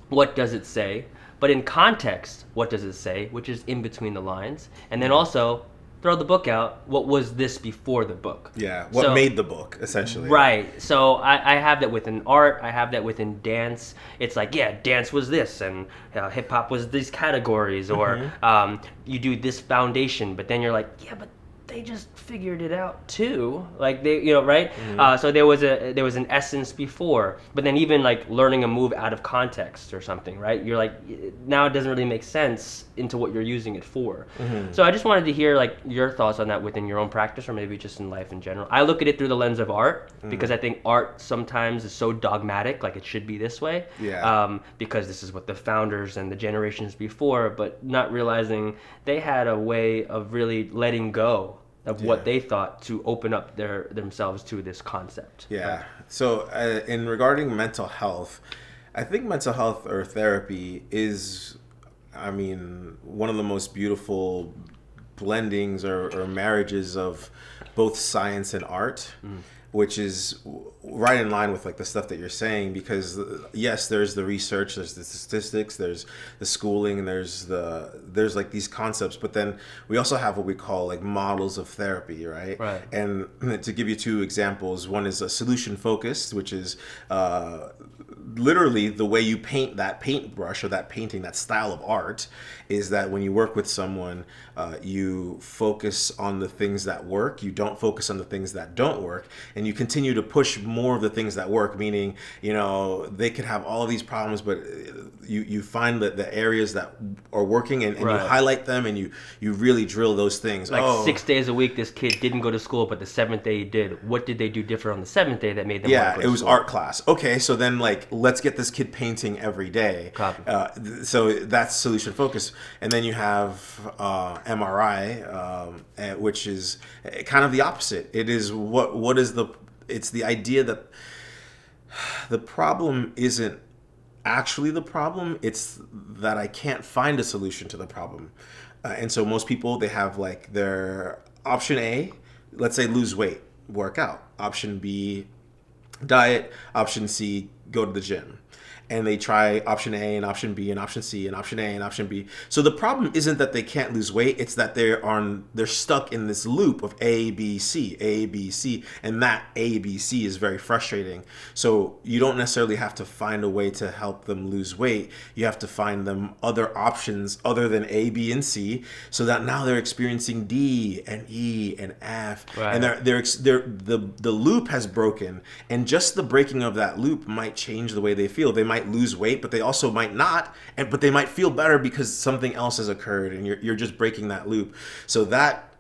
What does it say? But in context, what does it say? Which is in between the lines. And then also, throw the book out. What was this before the book? Yeah. What So- made the book, essentially. Right. So I have that within art. I have that within dance. It's like, yeah, dance was this, and hip hop was these categories, or you do this foundation, but then you're like, yeah, but they just figured it out too. Like they, right? So there was an essence before, but then even like learning a move out of context or something, right? You're like, now it doesn't really make sense into what you're using it for. So I just wanted to hear like your thoughts on that within your own practice, or maybe just in life in general. I look at it through the lens of art because I think art sometimes is so dogmatic, like it should be this way. Yeah. Because this is what the founders and the generations before, but not realizing they had a way of really letting go of what they thought to open up themselves to this concept. Yeah. Right? So in regarding mental health, I think mental health or therapy is, I mean, one of the most beautiful blendings or marriages of both science and art, which is right in line with like the stuff that you're saying, because yes, there's the research, there's the statistics, there's the schooling, there's like these concepts, but then we also have what we call like models of therapy, right? Right. And to give you two examples, one is a solution focused, which is literally the way you paint that paintbrush or that painting, that style of art, is that when you work with someone, you focus on the things that work, you don't focus on the things that don't work, and you continue to push more of the things that work, meaning, they could have all of these problems, but you find that the areas that are working and you highlight them, and you really drill those things. Like 6 days a week, this kid didn't go to school, but the seventh day he did. What did they do different on the seventh day that made them want to go to it was school? art class. Okay, so then like let's get this kid painting every day. Copy. So that's solution focus. And then you have MRI, which is kind of the opposite. It is it's the idea that the problem isn't actually the problem, it's that I can't find a solution to the problem. And so most people, they have like their option A, let's say lose weight, work out. Option B, diet. Option C, go to the gym. And they try option A and option B and option C and option A and option B. So the problem isn't that they can't lose weight, it's that they're stuck in this loop of A, B, C, A, B, C, and that A, B, C is very frustrating. So you don't necessarily have to find a way to help them lose weight. You have to find them other options other than A, B, and C, so that now they're experiencing D and E and F, Right. and the loop has broken, and just the breaking of that loop might change the way they feel. They might lose weight, but they also might not, but they might feel better because something else has occurred, and you're just breaking that loop. So that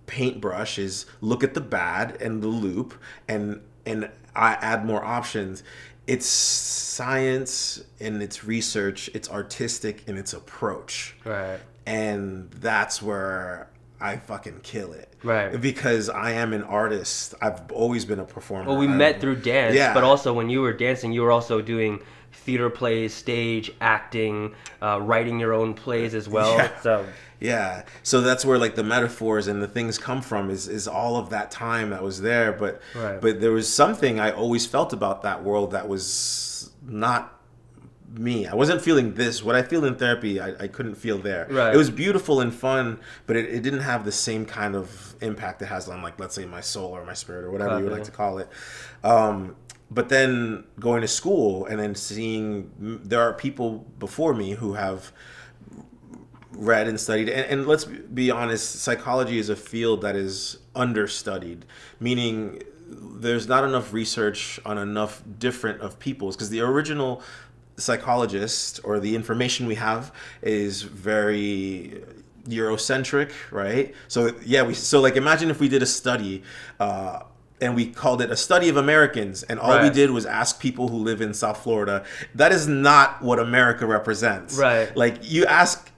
paintbrush is look at the bad and the loop, and I add more options. It's science and it's research, it's artistic in its approach. Right. And that's where I fucking kill it. Right. Because I am an artist. I've always been a performer. Well, we met through dance, Yeah. but also when you were dancing, you were also doing theater plays, stage acting, writing your own plays as well. Yeah. So Yeah. So that's where like the metaphors and the things come from, is all of that time that was there. But Right. but there was something I always felt about that world that was not me. I wasn't feeling this. What I feel in therapy, I couldn't feel there. Right. It was beautiful and fun, but it didn't have the same kind of impact it has on, like, let's say my soul or my spirit or whatever you would like to call it. But then going to school and then seeing there are people before me who have read and studied, and let's be honest, psychology is a field that is understudied, meaning there's not enough research on enough different of peoples, because the original psychologist or the information we have is very Eurocentric, right? So yeah, so like imagine if we did a study and we called it a study of Americans, and all we Right. did was ask people who live in South Florida. That is not what America represents. Right. Like, you ask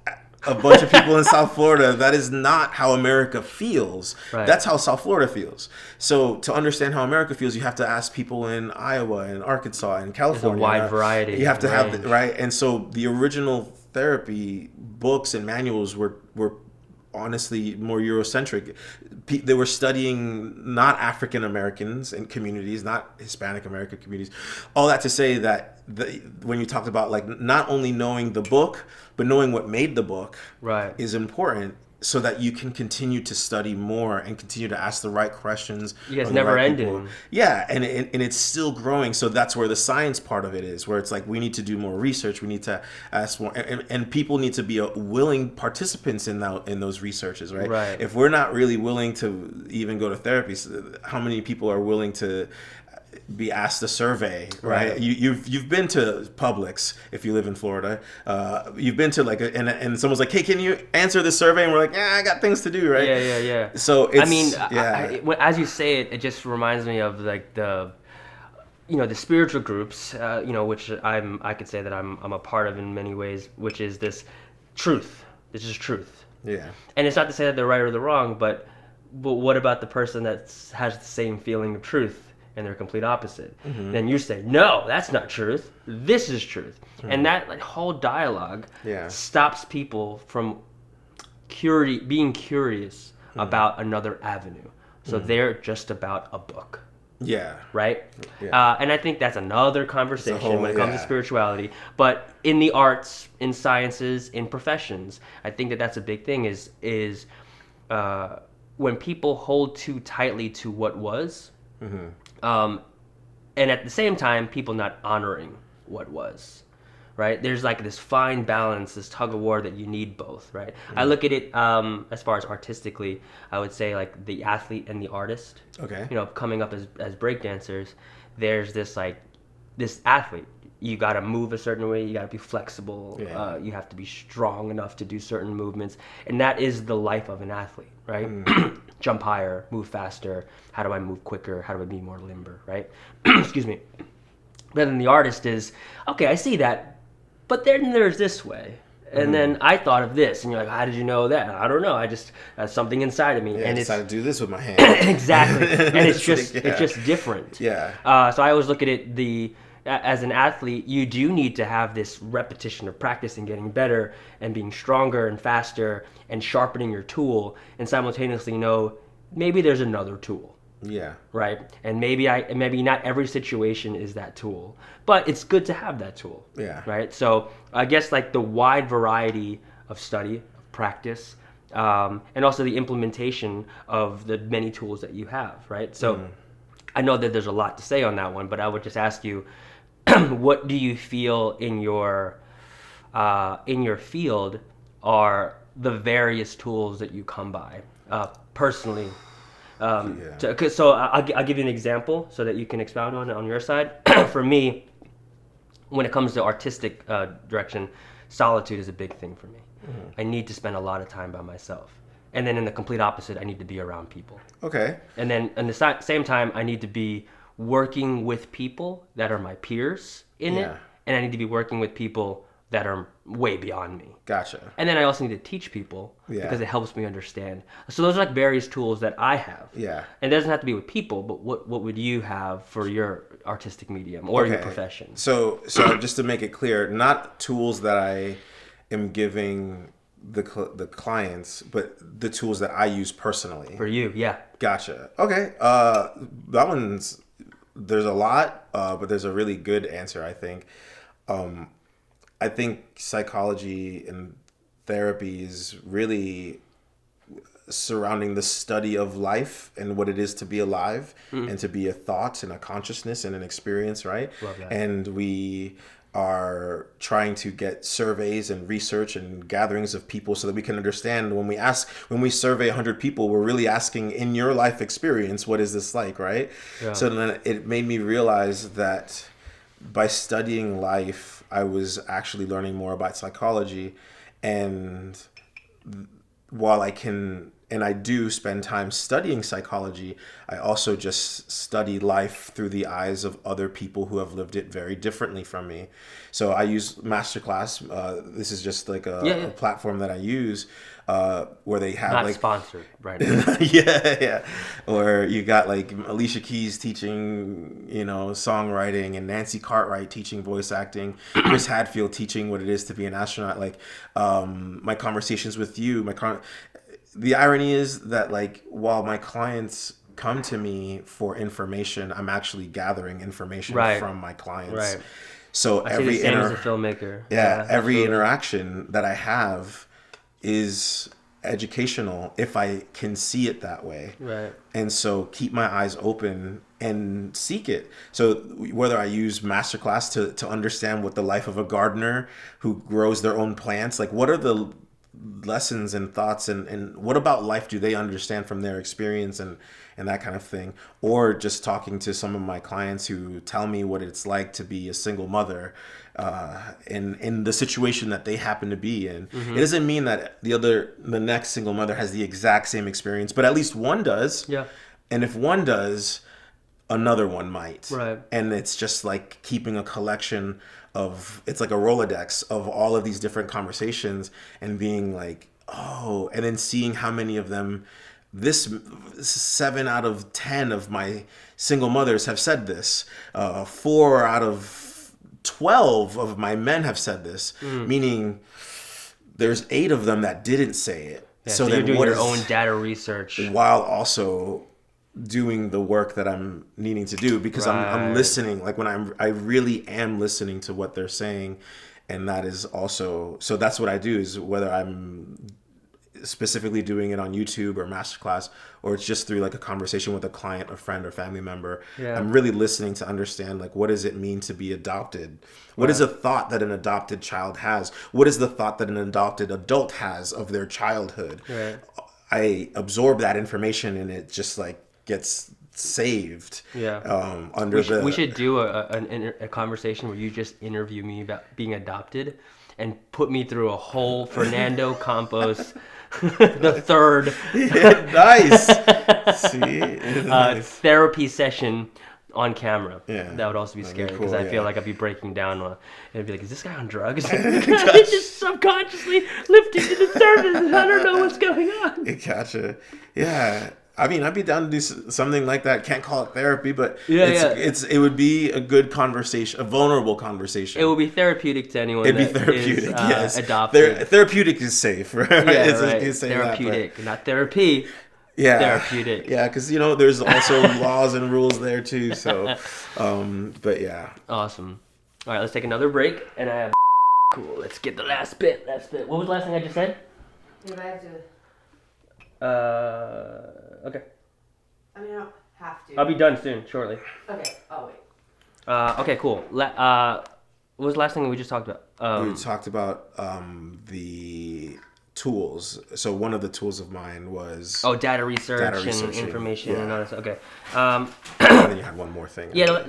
a bunch of people in South Florida, that is not how America feels. Right. That's how South Florida feels. So to understand how America feels, you have to ask people in Iowa and Arkansas and California. wide variety, You have to have range. right. And so the original therapy books and manuals were honestly more Eurocentric. They were studying not African Americans and communities, not Hispanic American communities. All that to say that when you talked about like not only knowing the book, but knowing what made the book Right. is important. so that you can continue to study more and continue to ask the right questions. Yeah, it's of the never right ending. people. Yeah, and it's still growing. So that's where the science part of it is, where it's like we need to do more research. We need to ask more, and people need to be willing participants in those researches, right? Right. If we're not really willing to even go to therapy, how many people are willing to be asked a survey, right? You've been to Publix if you live in Florida. You've been to like and someone's like, hey, can you answer this survey? And we're like, I got things to do, right? Yeah. So it's, I mean, as you say it, it just reminds me of like the spiritual groups, which I could say that I'm a part of in many ways, which is this truth. This is truth. Yeah. And it's not to say that they're right or they're wrong, but what about the person that has the same feeling of truth? And they're complete opposite. Mm-hmm. Then you say, no, that's not truth. This is truth. Mm-hmm. And that whole dialogue stops people from being curious about another avenue. So they're just about a book. Yeah. Right? Yeah. And I think that's another conversation when it comes to spirituality. But in the arts, in sciences, in professions, I think that's a big thing is when people hold too tightly to what was, and at the same time, people not honoring what was, right? There's like this fine balance, this tug of war that you need both, right? Mm-hmm. I look at it as far as artistically, I would say like the athlete and the artist. Okay. Coming up as breakdancers, there's this athlete. You got to move a certain way. You got to be flexible. Yeah. You have to be strong enough to do certain movements. And that is the life of an athlete, right? Jump higher, move faster. How do I move quicker? How do I be more limber, right? Excuse me. But then the artist is, okay, I see that, but then there's this way. And then I thought of this. And you're like, how did you know that? I don't know. That's something inside of me. Yeah, and I decided to do this with my hand. Exactly. And it's just different. Yeah. So I always look at it as an athlete, you do need to have this repetition of practice and getting better and being stronger and faster and sharpening your tool, and simultaneously know maybe there's another tool. Yeah. Right? And maybe not every situation is that tool, but it's good to have that tool. Yeah. Right? So I guess like the wide variety of study, of practice, and also the implementation of the many tools that you have, right? So I know that there's a lot to say on that one, but I would just ask you, what do you feel in your field are the various tools that you come by personally? So I'll give you an example so that you can expound on it on your side. For me, when it comes to artistic direction, solitude is a big thing for me. I need to spend a lot of time by myself. And then in the complete opposite, I need to be around people. Okay. And then at the same time, I need to be working with people that are my peers in it. And I need to be working with people that are way beyond me. Gotcha. And then I also need to teach people because it helps me understand. So those are like various tools that I have. Yeah. And it doesn't have to be with people, but what would you have for your artistic medium or your profession? So just to make it clear, not tools that I am giving the clients, but the tools that I use personally. For you, yeah. Gotcha. Okay. That one's, there's a lot, but there's a really good answer, I think. I think psychology and therapy is really surrounding the study of life and what it is to be alive and to be a thought and a consciousness and an experience, right? Love that. And we are trying to get surveys and research and gatherings of people so that we can understand when we survey 100 people, we're really asking, in your life experience, what is this like, right? Yeah. So then it made me realize that by studying life, I was actually learning more about psychology. And while I do spend time studying psychology, I also just study life through the eyes of other people who have lived it very differently from me. So I use Masterclass. This is just like a platform that I use where they have not like sponsored right now. yeah. Or you got like Alicia Keys teaching, songwriting, and Nancy Cartwright teaching voice acting, Chris Hadfield teaching what it is to be an astronaut. Like my conversations with you, the irony is that like while my clients come to me for information, I'm actually gathering information from my clients. Right. So every as a filmmaker. Every interaction that I have is educational if I can see it that way. Right. And so keep my eyes open and seek it. So whether I use masterclass to understand what the life of a gardener who grows their own plants, like what are the lessons and thoughts and what about life do they understand from their experience and that kind of thing, or just talking to some of my clients who tell me what it's like to be a single mother in the situation that they happen to be in. It doesn't mean that the next single mother has the exact same experience, but at least one does. Yeah. And if one does, another one might. Right. And it's just like keeping a collection of, it's like a Rolodex of all of these different conversations and being like, oh, and then seeing how many of them, this 7 out of 10 of my single mothers have said this. 4 out of 12 of my men have said this, meaning there's 8 of them that didn't say it. Yeah, so you're then doing what your is, own data research. while also doing the work that I'm needing to do, because I'm Right. listening, like when I really am listening to what they're saying. And that is also, so that's what I do, is whether I'm specifically doing it on YouTube or masterclass, or it's just through like a conversation with a client, a friend or family member. Yeah. I'm really listening to understand, like, what does it mean to be adopted? What is a thought that an adopted child has? What is the thought that an adopted adult has of their childhood? Right. I absorb that information and it just like gets saved. Yeah. Under We should do a conversation where you just interview me about being adopted and put me through a whole Fernando Campos, the third Nice. See, nice. therapy session on camera. Yeah. That would also be That'd be scary cool, because I feel yeah. like I'd be breaking down and it'd be like, is this guy on drugs? He's just subconsciously lifting to the surface and I don't know what's going on. Gotcha. Yeah. I mean, I'd be down to do something like that. Can't call it therapy, but Yeah, it would be a good conversation, a vulnerable conversation. It will be therapeutic to anyone It'd be that therapeutic, is yes. adopted. Therapeutic is safe, right? Yeah, It's right. it's saying Therapeutic, not therapy. yeah. Therapeutic. Yeah, because, there's also laws and rules there too. So, but yeah. Awesome. All right, let's take another break. And I have cool. Let's get the last bit. What was the last thing I just said? If I have to, Okay. I mean, I don't have to. I'll be done soon, shortly. Okay. Oh wait. Okay, cool. What was the last thing we just talked about? We talked about the tools. So one of the tools of mine was Data research and researching, information and yeah. all this. Okay. and then you had one more thing. Yeah.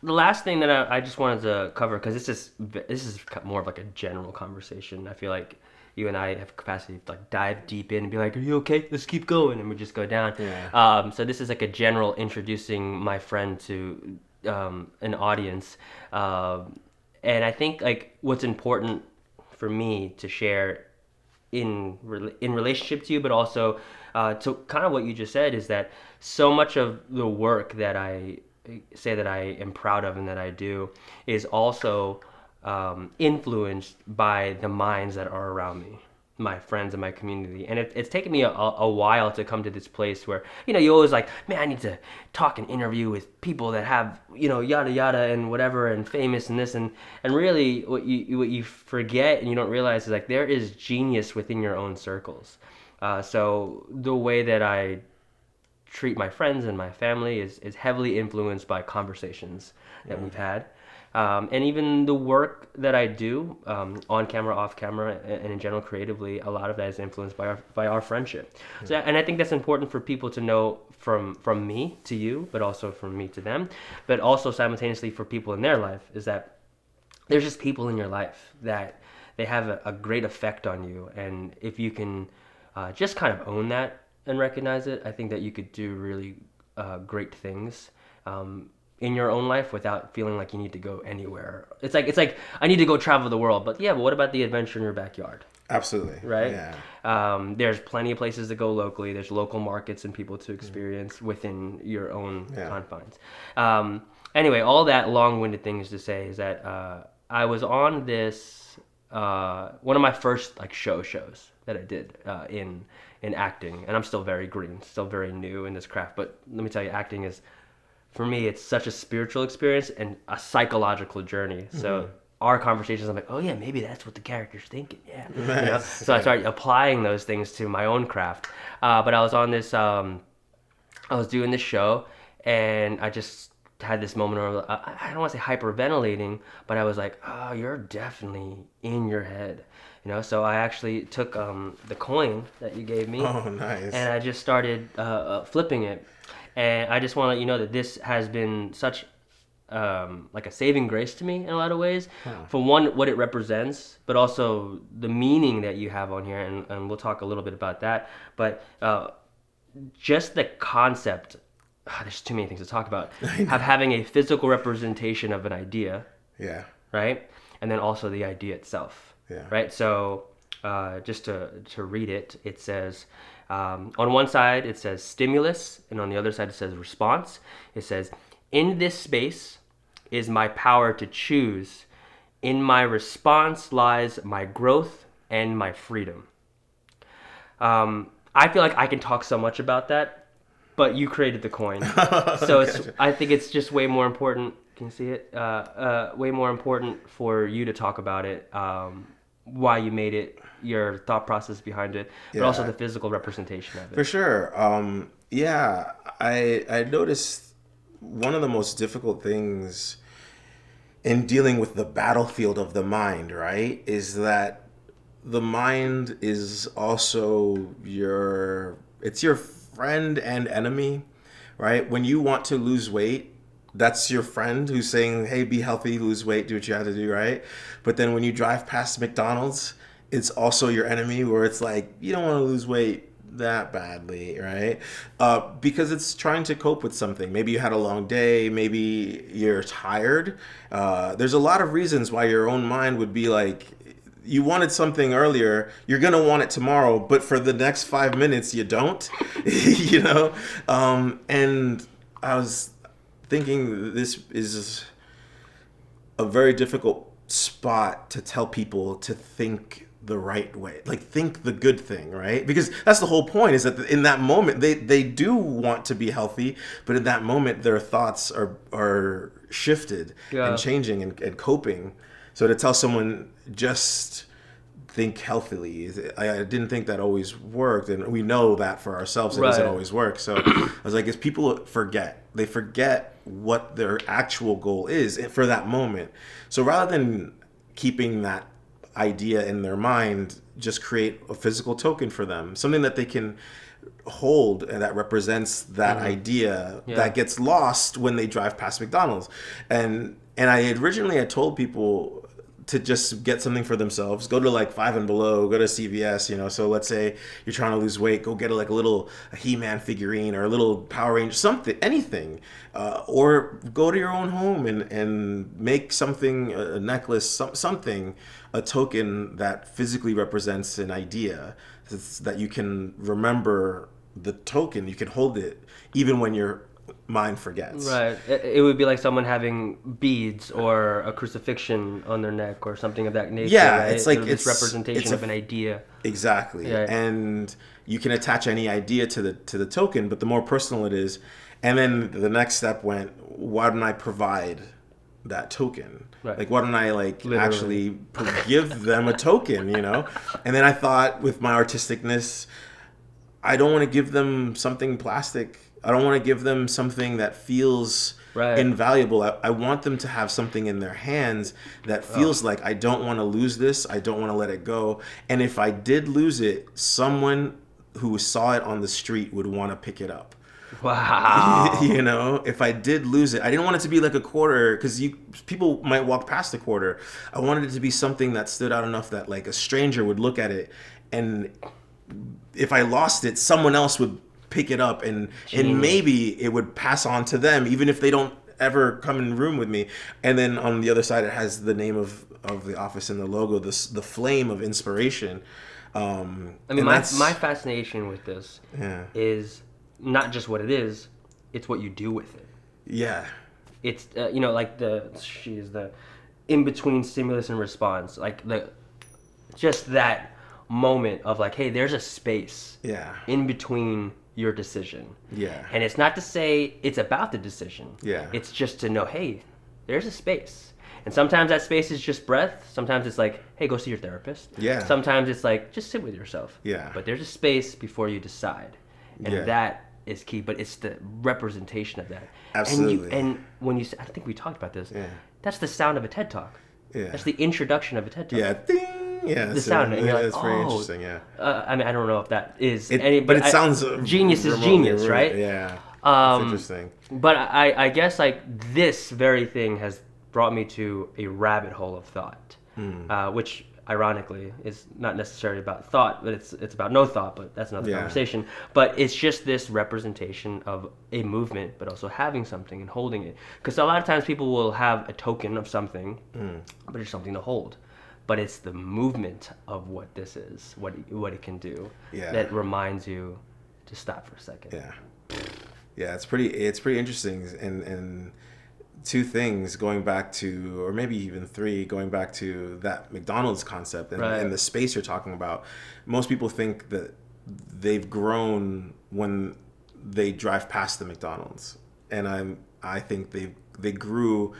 The last thing that I just wanted to cover, because this is more of like a general conversation. I feel like you and I have capacity to like dive deep in and be like, "Are you okay? Let's keep going," and we just go down. Yeah. So this is like a general introducing my friend to an audience, and I think like what's important for me to share in relationship to you, but also to kind of what you just said, is that so much of the work that I say that I am proud of and that I do is also influenced by the minds that are around me, my friends and my community. And it's taken me a while to come to this place where, you always like, man, I need to talk and interview with people that have, yada yada and whatever and famous and this and really what you forget and you don't realize is like there is genius within your own circles. So the way that I treat my friends and my family is heavily influenced by conversations that we've had. And even the work that I do on camera, off camera, and in general creatively, a lot of that is influenced by our friendship. So, and I think that's important for people to know from me to you, but also from me to them, but also simultaneously for people in their life, is that there's just people in your life that they have a great effect on you. And if you can just kind of own that and recognize it, I think that you could do really great things in your own life without feeling like you need to go anywhere. It's like I need to go travel the world, but what about the adventure in your backyard? Absolutely. Right? Yeah. There's plenty of places to go locally. There's local markets and people to experience within your own confines. Anyway, all that long-winded things to say is that I was on this one of my first like shows that I did in acting, and I'm still very green, still very new in this craft. But let me tell you, acting is, for me, it's such a spiritual experience and a psychological journey. So our conversations, I'm like, oh yeah, maybe that's what the character's thinking. Yeah. Nice. So I started applying those things to my own craft. But I was on this, I was doing this show, and I just had this moment where I don't want to say hyperventilating, but I was like, oh, you're definitely in your head. So I actually took the coin that you gave me, Oh, nice. and I just started flipping it. And I just want to let you know that this has been such like a saving grace to me in a lot of ways. For one, what it represents, but also the meaning that you have on here, and we'll talk a little bit about that. But just the concept, there's too many things to talk about, of having a physical representation of an idea, Yeah. right? And then also the idea itself, Yeah. right? So just to read it, it says, on one side it says stimulus, and on the other side it says response. It says, in this space is my power to choose. In my response lies my growth and my freedom. I feel like I can talk so much about that, but you created the coin. So I think it's just way more important. Can you see it? Way more important for you to talk about it, why you made it, your thought process behind it, but also the physical representation of it. For sure. Yeah, I noticed one of the most difficult things in dealing with the battlefield of the mind, right, is that the mind is also your friend and enemy, right? When you want to lose weight, that's your friend who's saying, hey, be healthy, lose weight, do what you have to do, right? But then when you drive past McDonald's, it's also your enemy, where it's like, you don't want to lose weight that badly, right? Because it's trying to cope with something. Maybe you had a long day, maybe you're tired. There's a lot of reasons why your own mind would be like, you wanted something earlier, you're gonna want it tomorrow, but for the next 5 minutes you don't. And I was thinking this is a very difficult spot to tell people to think the right way, like think the good thing, right? Because that's the whole point, is that in that moment they do want to be healthy, but in that moment their thoughts are shifted and changing and coping. So to tell someone just think healthily, I didn't think that always worked, and we know that for ourselves it doesn't always work. So I was like, as people forget what their actual goal is for that moment. So rather than keeping that idea in their mind, just create a physical token for them, something that they can hold and that represents that idea that gets lost when they drive past McDonald's. And I originally had told people to just get something for themselves, go to like Five and Below, go to CVS, so let's say you're trying to lose weight, go get a He-Man figurine or a little Power Ranger, something, anything, or go to your own home and make something, a necklace, something, a token that physically represents an idea, that you can remember the token, you can hold it even when your mind forgets. Right. It would be like someone having beads or a crucifixion on their neck or something of that nature. Yeah, right? it's like this representation of an idea. Exactly. Yeah. And you can attach any idea to the token, but the more personal it is. And then the next step went, why don't I provide that token? Right. Like, why don't I Literally. actually give them a token, And then I thought, with my artisticness, I don't want to give them something plastic. I don't want to give them something that feels invaluable. I want them to have something in their hands that feels like, I don't want to lose this. I don't want to let it go. And if I did lose it, someone who saw it on the street would want to pick it up. Wow. If I did lose it, I didn't want it to be like a quarter, because people might walk past the quarter. I wanted it to be something that stood out enough that like a stranger would look at it, and if I lost it, someone else would pick it up, and maybe it would pass on to them, even if they don't ever come in the room with me. And then on the other side, it has the name of the office and the logo, the flame of inspiration. I mean, my fascination with this is not just what it is, it's what you do with it. Yeah. It's like she's the in between stimulus and response, like just that moment of like, hey, there's a space in between your decision. Yeah. And it's not to say it's about the decision. Yeah. It's just to know, hey, there's a space. And sometimes that space is just breath. Sometimes it's like, hey, go see your therapist. Yeah. Sometimes it's like, just sit with yourself. Yeah. But there's a space before you decide. And Yeah. that is key, but it's the representation of that. Absolutely. And when you, I think we talked about this. Yeah. That's the sound of a TED Talk. Yeah. That's the introduction of a TED Talk. Yeah. Ding. Yeah. The sound. And you're like, that's very oh. interesting. Yeah. I mean, I don't know if that is But it sounds genius is remotely genius, right. right? Yeah. It's interesting. But I guess like this very thing has brought me to a rabbit hole of thought, which ironically is not necessarily about thought, but it's about no thought. But that's another conversation. But it's just this representation of a movement, but also having something and holding it. Because a lot of times people will have a token of something, but it's something to hold. But it's the movement of what this is, what it can do, that reminds you to stop for a second. Yeah. Yeah, it's pretty interesting, and two things going back to, or maybe even three, going back to that McDonald's concept and the space you're talking about. Most people think that they've grown when they drive past the McDonald's, and I think they grew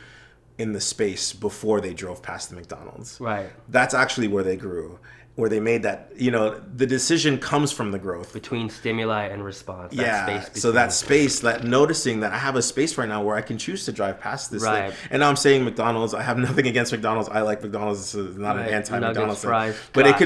in the space before they drove past the McDonald's. Right. That's actually where they grew, where they made that, the decision comes from the growth. Between stimuli and response. So that space, that noticing that I have a space right now where I can choose to drive past this thing. And now I'm saying McDonald's. I have nothing against McDonald's. I like McDonald's. This is not an anti-McDonald's thing. Fries. But it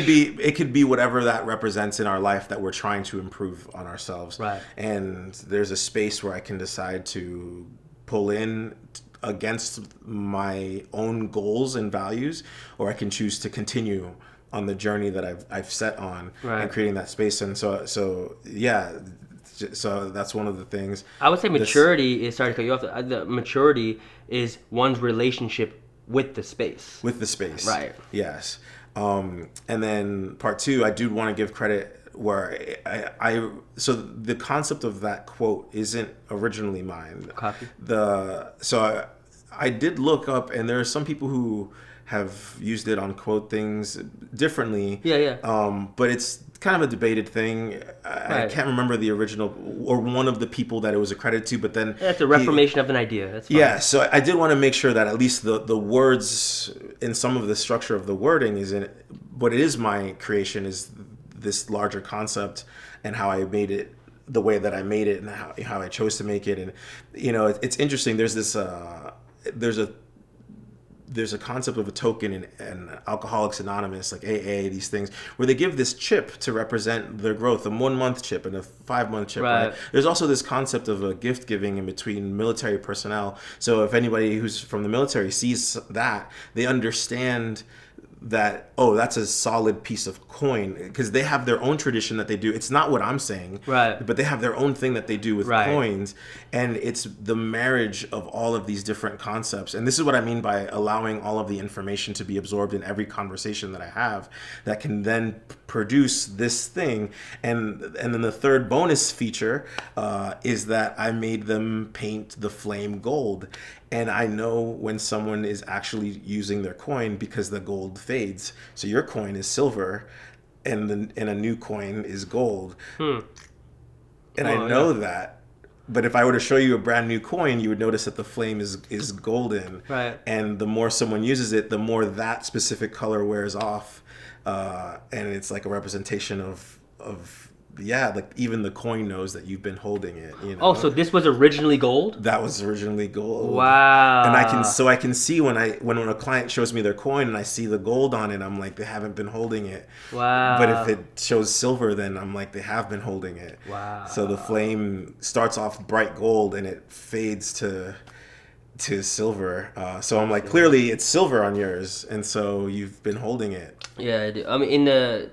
could be whatever that represents in our life that we're trying to improve on ourselves. Right. And there's a space where I can decide to pull in against my own goals and values, or I can choose to continue on the journey that I've set on, and creating that space. And so that's one of the things. I would say maturity is, sorry to cut you off, the maturity is one's relationship with the space. With the space. Right. Yes. And then part two, I do want to give credit where so the concept of that quote isn't originally mine. Copy. I did look up, and there are some people who have used it on quote things differently. But it's kind of a debated thing. I can't remember the original or one of the people that it was accredited to, but then that's a reformation of an idea. That's fine. Yeah, so I did want to make sure that at least the words in some of the structure of the wording is in it. What it is my creation is this larger concept, and how I made it the way that I made it, and how I chose to make it. And it's interesting. There's this there's a concept of a token in Alcoholics Anonymous, like AA, these things, where they give this chip to represent their growth, a 1 month chip and a 5 month chip. Right. There's also this concept of a gift giving in between military personnel. So if anybody who's from the military sees that, they understand that, oh, that's a solid piece of coin, because they have their own tradition that they do. It's not what I'm saying, right? But they have their own thing that they do with coins, and it's the marriage of all of these different concepts. And this is what I mean by allowing all of the information to be absorbed in every conversation that I have, that can then produce this thing. And then the third bonus feature is that I made them paint the flame gold. And I know when someone is actually using their coin, because the gold fades. So your coin is silver, and a new coin is gold. And I know that. But if I were to show you a brand new coin, you would notice that the flame is golden. Right. And the more someone uses it, the more that specific color wears off. And it's like a representation of like even the coin knows that you've been holding it. Oh, so this was originally gold? That was originally gold. Wow. And I can see when a client shows me their coin and I see the gold on it, I'm like, they haven't been holding it. Wow. But if it shows silver, then I'm like, they have been holding it. Wow. So the flame starts off bright gold and it fades to silver. So I'm like, clearly it's silver on yours, and so you've been holding it. Yeah, I do. I mean, in the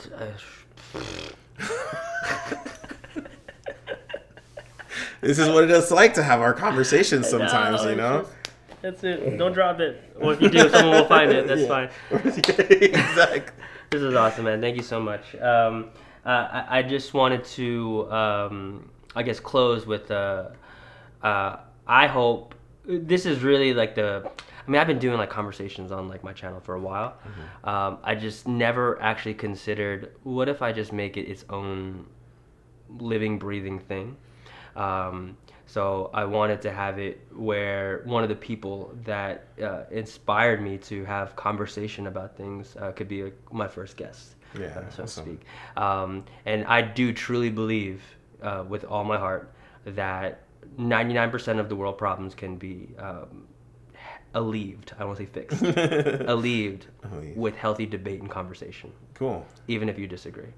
This is what it's like to have our conversations sometimes, That's it. Don't drop it. Or if you do, someone will find it. That's fine. Exactly. This is awesome, man. Thank you so much. I just wanted to, I guess, close with, I hope, this is really like I've been doing like conversations on like my channel for a while. I just never actually considered, what if I just make it its own living, breathing thing? So I wanted to have it where one of the people that inspired me to have conversation about things could be my first guest, Yeah, so to awesome. speak. And I do truly believe with all my heart that 99% of the world problems can be alleviated. I don't want to say fixed. Alleviated with healthy debate and conversation, Cool. even if you disagree.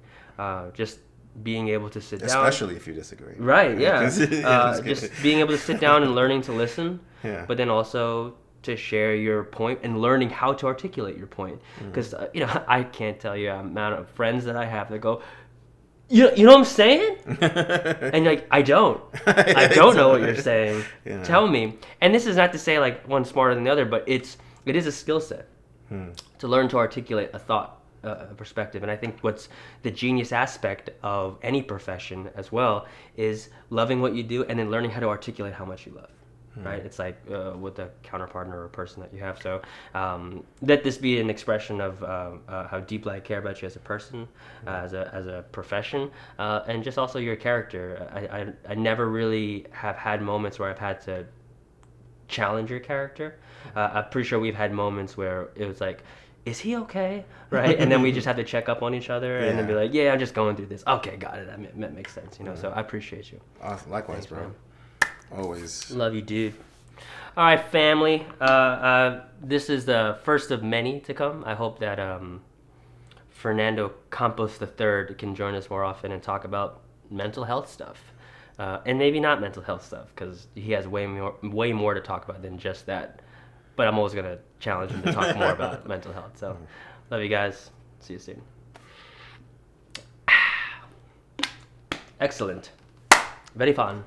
Just being able to sit down. Especially if you disagree. Right, yeah. 'Cause- yeah, Just being able to sit down and learning to listen, Yeah. but then also to share your point and learning how to articulate your point. Because, I can't tell you the amount of friends that I have that go, you know what I'm saying? And like, I don't know what you're saying. Yeah. Tell me. And this is not to say like one's smarter than the other, but it is a skill set to learn to articulate a thought, a perspective. And I think what's the genius aspect of any profession as well is loving what you do and then learning how to articulate how much you love. Right? It's like with a counterpartner or a person that you have. So let this be an expression of how deeply I care about you as a person, as a profession, and just also your character. I never really have had moments where I've had to challenge your character. I'm pretty sure we've had moments where it was like, is he okay? Right? And then we just have to check up on each other and then be like, yeah, I'm just going through this. Okay, got it. That makes sense. So I appreciate you. Awesome. Likewise, Thanks, bro. man. Always. Love you, dude. All right, family. This is the first of many to come. I hope that Fernando Campos III can join us more often and talk about mental health stuff. And maybe not mental health stuff, because he has way more to talk about than just that. But I'm always going to challenge him to talk more about mental health. So, love you guys. See you soon. Excellent. Very fun.